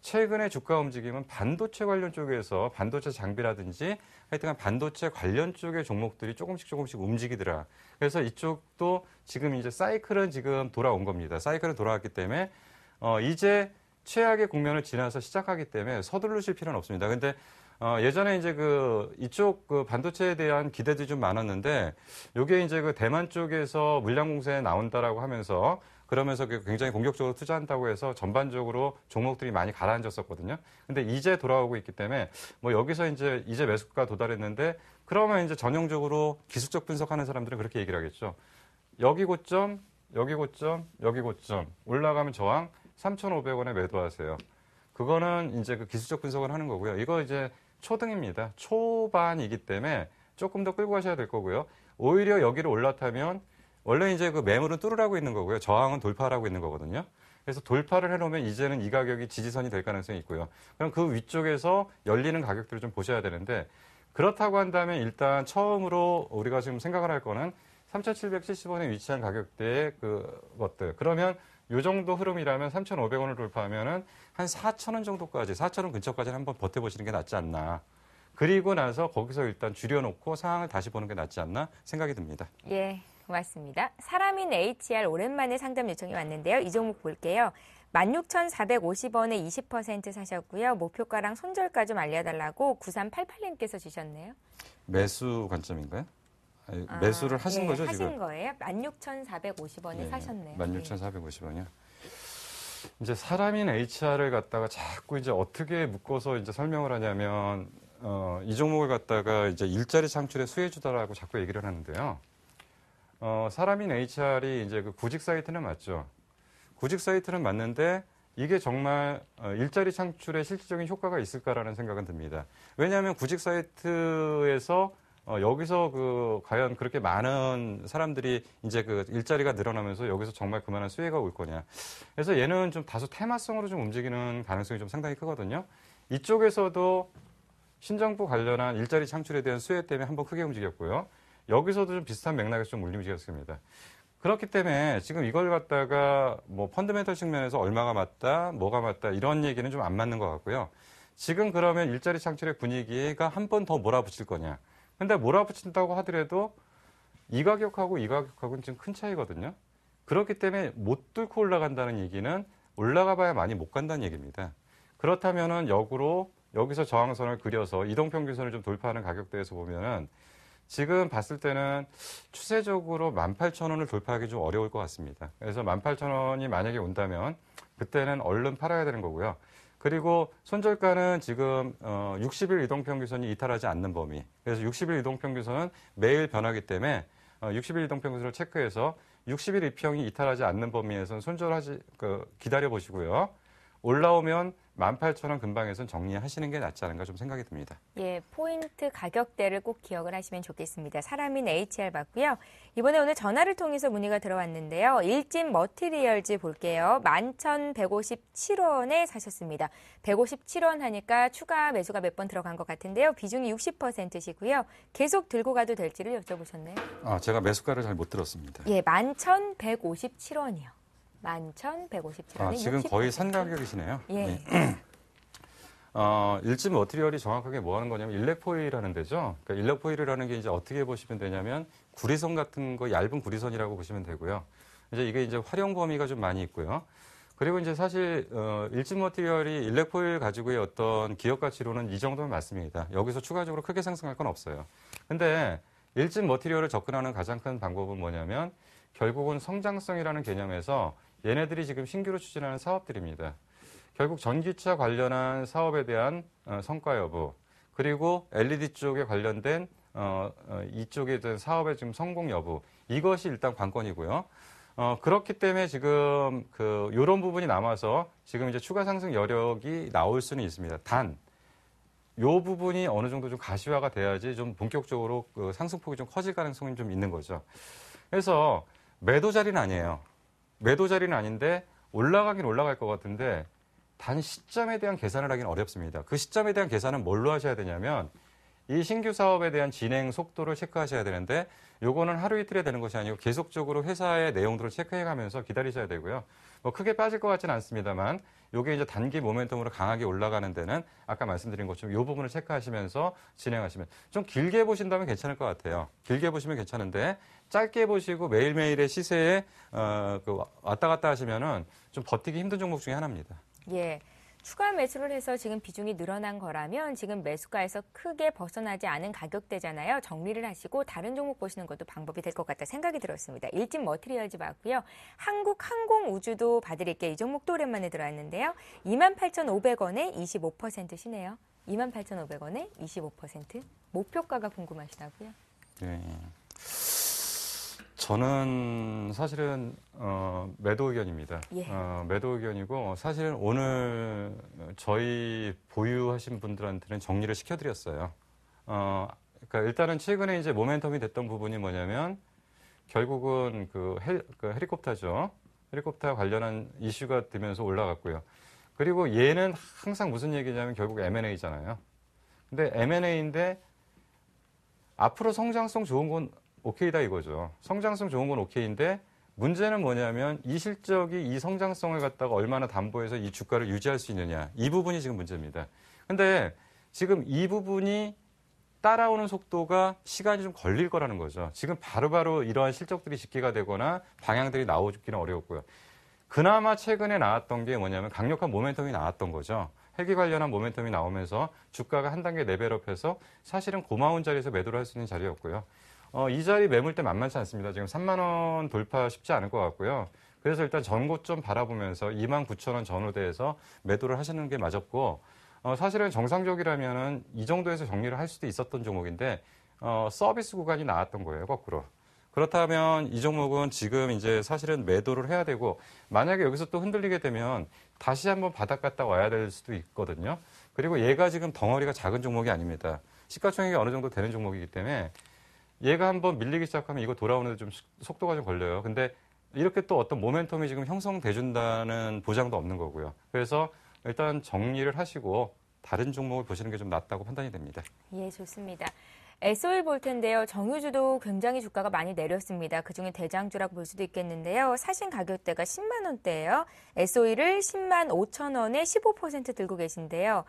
최근에 주가 움직임은 반도체 관련 쪽에서 반도체 장비라든지 하여튼간 반도체 관련 쪽의 종목들이 조금씩 움직이더라. 그래서 이쪽도 지금 이제 사이클은 지금 돌아온 겁니다. 사이클은 돌아왔기 때문에 이제 최악의 국면을 지나서 시작하기 때문에 서두르실 필요는 없습니다. 근데 예전에 이제 이쪽 반도체에 대한 기대들이 좀 많았는데, 요게 이제 대만 쪽에서 물량 공세에 나온다라고 하면서, 그러면서 굉장히 공격적으로 투자한다고 해서 전반적으로 종목들이 많이 가라앉았었거든요. 근데 이제 돌아오고 있기 때문에 뭐 여기서 이제 매수가 도달했는데, 그러면 이제 전형적으로 기술적 분석하는 사람들은 그렇게 얘기를 하겠죠. 여기 고점, 여기 고점, 여기 고점, 올라가면 저항 3,500원에 매도하세요. 그거는 이제 기술적 분석을 하는 거고요. 이거 이제 초등입니다. 초반이기 때문에 조금 더 끌고 가셔야 될 거고요. 오히려 여기를 올라타면 원래 이제 매물은 뚫으라고 있는 거고요. 저항은 돌파하라고 있는 거거든요. 그래서 돌파를 해놓으면 이제는 이 가격이 지지선이 될 가능성이 있고요. 그럼 그 위쪽에서 열리는 가격들을 좀 보셔야 되는데, 그렇다고 한다면 일단 처음으로 우리가 지금 생각을 할 거는 3,770원에 위치한 가격대의 것들. 그러면 요 정도 흐름이라면 3,500원을 돌파하면은 한 4,000원 정도까지, 4,000원 근처까지는 한번 버텨보시는 게 낫지 않나. 그리고 나서 거기서 일단 줄여놓고 상황을 다시 보는 게 낫지 않나 생각이 듭니다. 예, 고맙습니다. 사람인 HR 오랜만에 상담 요청이 왔는데요. 이 종목 볼게요. 16,450원에 20% 사셨고요. 목표가랑 손절가 좀 알려달라고 9388님께서 주셨네요. 매수 관점인가요? 매수를 하신 거죠, 하신 지금? 거예요. 16,450원에 사셨네요. 16,450원이요. 이제 사람인 HR을 갖다가 자꾸 이제 어떻게 묶어서 이제 설명을 하냐면, 이 종목을 갖다가 이제 일자리 창출의 수혜주다라고 자꾸 얘기를 하는데요. 사람인 HR이 이제 구직 사이트는 맞죠. 구직 사이트는 맞는데 이게 정말 일자리 창출에 실질적인 효과가 있을까라는 생각은 듭니다. 왜냐하면 구직 사이트에서 여기서 과연 그렇게 많은 사람들이 이제 일자리가 늘어나면서 여기서 정말 그만한 수혜가 올 거냐. 그래서 얘는 좀 다소 테마성으로 좀 움직이는 가능성이 좀 상당히 크거든요. 이쪽에서도 신정부 관련한 일자리 창출에 대한 수혜 때문에 한번 크게 움직였고요. 여기서도 좀 비슷한 맥락에서 좀 움직였습니다. 그렇기 때문에 지금 이걸 갖다가 뭐 펀더멘털 측면에서 얼마가 맞다, 뭐가 맞다 이런 얘기는 좀 안 맞는 것 같고요. 지금 그러면 일자리 창출의 분위기가 한 번 더 몰아붙일 거냐. 근데 몰아붙인다고 하더라도 이 가격하고 이 가격하고는 지금 큰 차이거든요. 그렇기 때문에 못 뚫고 올라간다는 얘기는 올라가 봐야 많이 못 간다는 얘기입니다. 그렇다면은 역으로 여기서 저항선을 그려서 이동평균선을 좀 돌파하는 가격대에서 보면은 지금 봤을 때는 추세적으로 18,000원을 돌파하기 좀 어려울 것 같습니다. 그래서 18,000원이 만약에 온다면 그때는 얼른 팔아야 되는 거고요. 그리고 손절가는 지금 60일 이동평균선이 이탈하지 않는 범위. 그래서 60일 이동평균선은 매일 변하기 때문에 60일 이동평균선을 체크해서 60일 이평이 이탈하지 않는 범위에서는 기다려 보시고요. 올라오면 18,000원 근방에서는 정리하시는 게 낫지 않은가 좀 생각이 듭니다. 예, 포인트 가격대를 꼭 기억을 하시면 좋겠습니다. 사람인 HR 받고요. 이번에 오늘 전화를 통해서 문의가 들어왔는데요. 일진 머티리얼즈 볼게요. 11,157원에 사셨습니다. 157원 하니까 추가 매수가 몇 번 들어간 것 같은데요. 비중이 60%시고요. 계속 들고 가도 될지를 여쭤보셨네요. 제가 매수가를 잘 못 들었습니다. 예, 11,157원이요. 11,157원이 지금 60%. 거의 산 가격이시네요. 예. 일진 머티리얼이 정확하게 뭐 하는 거냐면 일렉포일이라는 데죠. 그러니까 일렉포일이라는 게 이제 어떻게 보시면 되냐면 구리선 같은 거 얇은 구리선이라고 보시면 되고요. 이제 이게 이제 활용 범위가 좀 많이 있고요. 그리고 이제 사실 일진 머티리얼이 일렉포일 가지고의 어떤 기업 가치로는 이 정도면 맞습니다. 여기서 추가적으로 크게 상승할 건 없어요. 근데 일진 머티리얼을 접근하는 가장 큰 방법은 뭐냐면 결국은 성장성이라는 개념에서 얘네들이 지금 신규로 추진하는 사업들입니다. 결국 전기차 관련한 사업에 대한 성과 여부, 그리고 LED 쪽에 관련된 이쪽에 대한 사업의 지금 성공 여부, 이것이 일단 관건이고요. 그렇기 때문에 지금 요런 부분이 남아서 지금 이제 추가 상승 여력이 나올 수는 있습니다. 단, 요 부분이 어느 정도 좀 가시화가 돼야지 좀 본격적으로 상승폭이 좀 커질 가능성이 좀 있는 거죠. 그래서 매도 자리는 아니에요. 매도 자리는 아닌데 올라가긴 올라갈 것 같은데 단 시점에 대한 계산을 하기는 어렵습니다. 그 시점에 대한 계산은 뭘로 하셔야 되냐면 이 신규 사업에 대한 진행 속도를 체크하셔야 되는데 요거는 하루 이틀에 되는 것이 아니고 계속적으로 회사의 내용들을 체크해가면서 기다리셔야 되고요. 뭐 크게 빠질 것 같지는 않습니다만 요게 이제 단기 모멘텀으로 강하게 올라가는 데는 아까 말씀드린 것처럼 요 부분을 체크하시면서 진행하시면 좀 길게 보신다면 괜찮을 것 같아요. 길게 보시면 괜찮은데 짧게 보시고 매일매일의 시세에 왔다 갔다 하시면은 좀 버티기 힘든 종목 중에 하나입니다. 예. 추가 매수를 해서 지금 비중이 늘어난 거라면 지금 매수가에서 크게 벗어나지 않은 가격대잖아요. 정리를 하시고 다른 종목 보시는 것도 방법이 될 것 같다 생각이 들었습니다. 일진 머티리얼즈 맞고요. 한국항공우주도 봐드릴게요. 이 종목도 오랜만에 들어왔는데요. 28,500원에 25%시네요. 28,500원에 25%. 목표가가 궁금하시다고요? 네. 저는 사실은 매도 의견입니다. 예. 매도 의견이고 사실은 오늘 저희 보유하신 분들한테는 정리를 시켜드렸어요. 그러니까 일단은 최근에 이제 모멘텀이 됐던 부분이 뭐냐면 결국은 헬리콥터죠. 헬리콥터 관련한 이슈가 되면서 올라갔고요. 그리고 얘는 항상 무슨 얘기냐면 결국 M&A잖아요. 근데 M&A인데 앞으로 성장성 좋은 건 오케이다 이거죠. 성장성 좋은 건 오케이인데 문제는 뭐냐면 이 실적이 이 성장성을 갖다가 얼마나 담보해서 이 주가를 유지할 수 있느냐. 이 부분이 지금 문제입니다. 근데 지금 이 부분이 따라오는 속도가 시간이 좀 걸릴 거라는 거죠. 지금 바로바로 이러한 실적들이 집계가 되거나 방향들이 나오기는 어려웠고요. 그나마 최근에 나왔던 게 뭐냐면 강력한 모멘텀이 나왔던 거죠. 헬기 관련한 모멘텀이 나오면서 주가가 한 단계 레벨업해서 사실은 고마운 자리에서 매도를 할 수 있는 자리였고요. 이 자리 매물대 만만치 않습니다. 지금 3만 원 돌파 쉽지 않을 것 같고요. 그래서 일단 전고점 바라보면서 29,000원 전후대에서 매도를 하시는 게 맞았고, 사실은 정상적이라면은 이 정도에서 정리를 할 수도 있었던 종목인데, 서비스 구간이 나왔던 거예요, 거꾸로. 그렇다면 이 종목은 지금 이제 사실은 매도를 해야 되고, 만약에 여기서 또 흔들리게 되면 다시 한번 바닥 갔다 와야 될 수도 있거든요. 그리고 얘가 지금 덩어리가 작은 종목이 아닙니다. 시가총액이 어느 정도 되는 종목이기 때문에 얘가 한번 밀리기 시작하면 이거 돌아오는데 좀 속도가 좀 걸려요. 근데 이렇게 또 어떤 모멘텀이 지금 형성돼 준다는 보장도 없는 거고요. 그래서 일단 정리를 하시고 다른 종목을 보시는 게 좀 낫다고 판단이 됩니다. 예, 좋습니다. SO일 볼 텐데요. 정유주도 굉장히 주가가 많이 내렸습니다. 그중에 대장주라고 볼 수도 있겠는데요. 사신 가격대가 10만 원대예요. SO일을 10만 5천 원에 15% 들고 계신데요.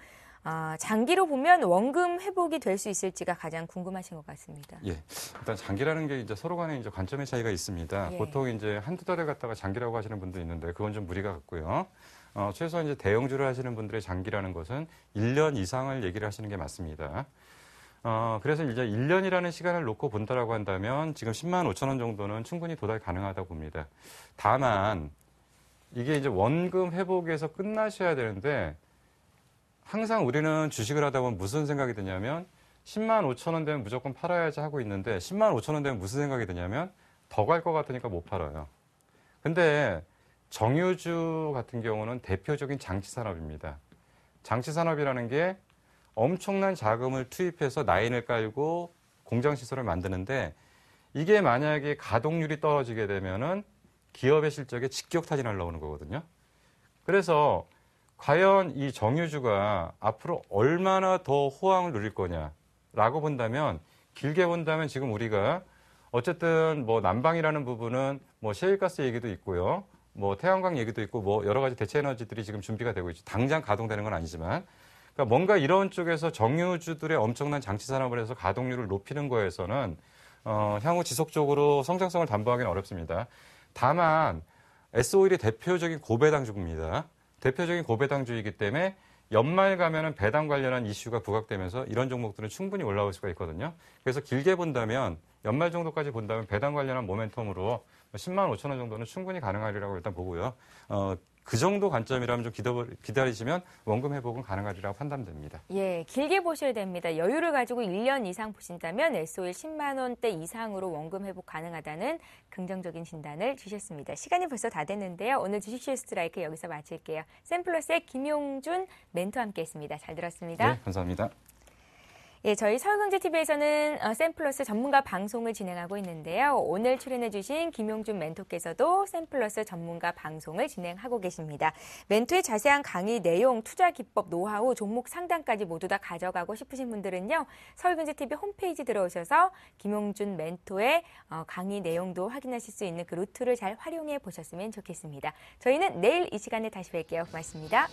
장기로 보면 원금 회복이 될 수 있을지가 가장 궁금하신 것 같습니다. 예. 일단 장기라는 게 이제 서로 간에 이제 관점의 차이가 있습니다. 예. 보통 이제 한두 달을 갖다가 장기라고 하시는 분도 있는데 그건 좀 무리가 같고요. 최소한 이제 대형주를 하시는 분들의 장기라는 것은 1년 이상을 얘기를 하시는 게 맞습니다. 그래서 이제 1년이라는 시간을 놓고 본다라고 한다면 지금 10만 5천 원 정도는 충분히 도달 가능하다고 봅니다. 다만 이게 이제 원금 회복에서 끝나셔야 되는데 항상 우리는 주식을 하다 보면 무슨 생각이 드냐면 10만 5천 원 되면 무조건 팔아야지 하고 있는데 10만 5천 원 되면 무슨 생각이 드냐면 더 갈 것 같으니까 못 팔아요. 근데 정유주 같은 경우는 대표적인 장치산업입니다. 장치산업이라는 게 엄청난 자금을 투입해서 라인을 깔고 공장시설을 만드는데 이게 만약에 가동률이 떨어지게 되면은 기업의 실적에 직격탄이 날라오는 거거든요. 그래서 과연 이 정유주가 앞으로 얼마나 더 호황을 누릴 거냐라고 본다면 길게 본다면 지금 우리가 어쨌든 뭐 난방이라는 부분은 뭐 셰일가스 얘기도 있고요. 뭐 태양광 얘기도 있고 뭐 여러 가지 대체 에너지들이 지금 준비가 되고 있죠. 당장 가동되는 건 아니지만 그러니까 뭔가 이런 쪽에서 정유주들의 엄청난 장치 산업을 해서 가동률을 높이는 거에서는 향후 지속적으로 성장성을 담보하기는 어렵습니다. 다만 SO일이 대표적인 고배당주입니다. 대표적인 고배당주이기 때문에 연말 가면은 배당 관련한 이슈가 부각되면서 이런 종목들은 충분히 올라올 수가 있거든요. 그래서 길게 본다면 연말 정도까지 본다면 배당 관련한 모멘텀으로 10만 5천 원 정도는 충분히 가능하리라고 일단 보고요. 그 정도 관점이라면 좀 기다리시면 원금 회복은 가능하리라고 판단됩니다. 예, 길게 보셔야 됩니다. 여유를 가지고 1년 이상 보신다면 SO일 10만 원대 이상으로 원금 회복 가능하다는 긍정적인 진단을 주셨습니다. 시간이 벌써 다 됐는데요. 오늘 주식쇼 스트라이크 여기서 마칠게요. 샘플러스의 김용준 멘토와 함께했습니다. 잘 들었습니다. 네, 감사합니다. 예, 저희 서울경제TV에서는 샘플러스 전문가 방송을 진행하고 있는데요. 오늘 출연해주신 김용준 멘토께서도 샘플러스 전문가 방송을 진행하고 계십니다. 멘토의 자세한 강의 내용, 투자 기법, 노하우, 종목 상담까지 모두 다 가져가고 싶으신 분들은요. 서울경제TV 홈페이지 들어오셔서 김용준 멘토의 강의 내용도 확인하실 수 있는 그 루트를 잘 활용해 보셨으면 좋겠습니다. 저희는 내일 이 시간에 다시 뵐게요. 고맙습니다.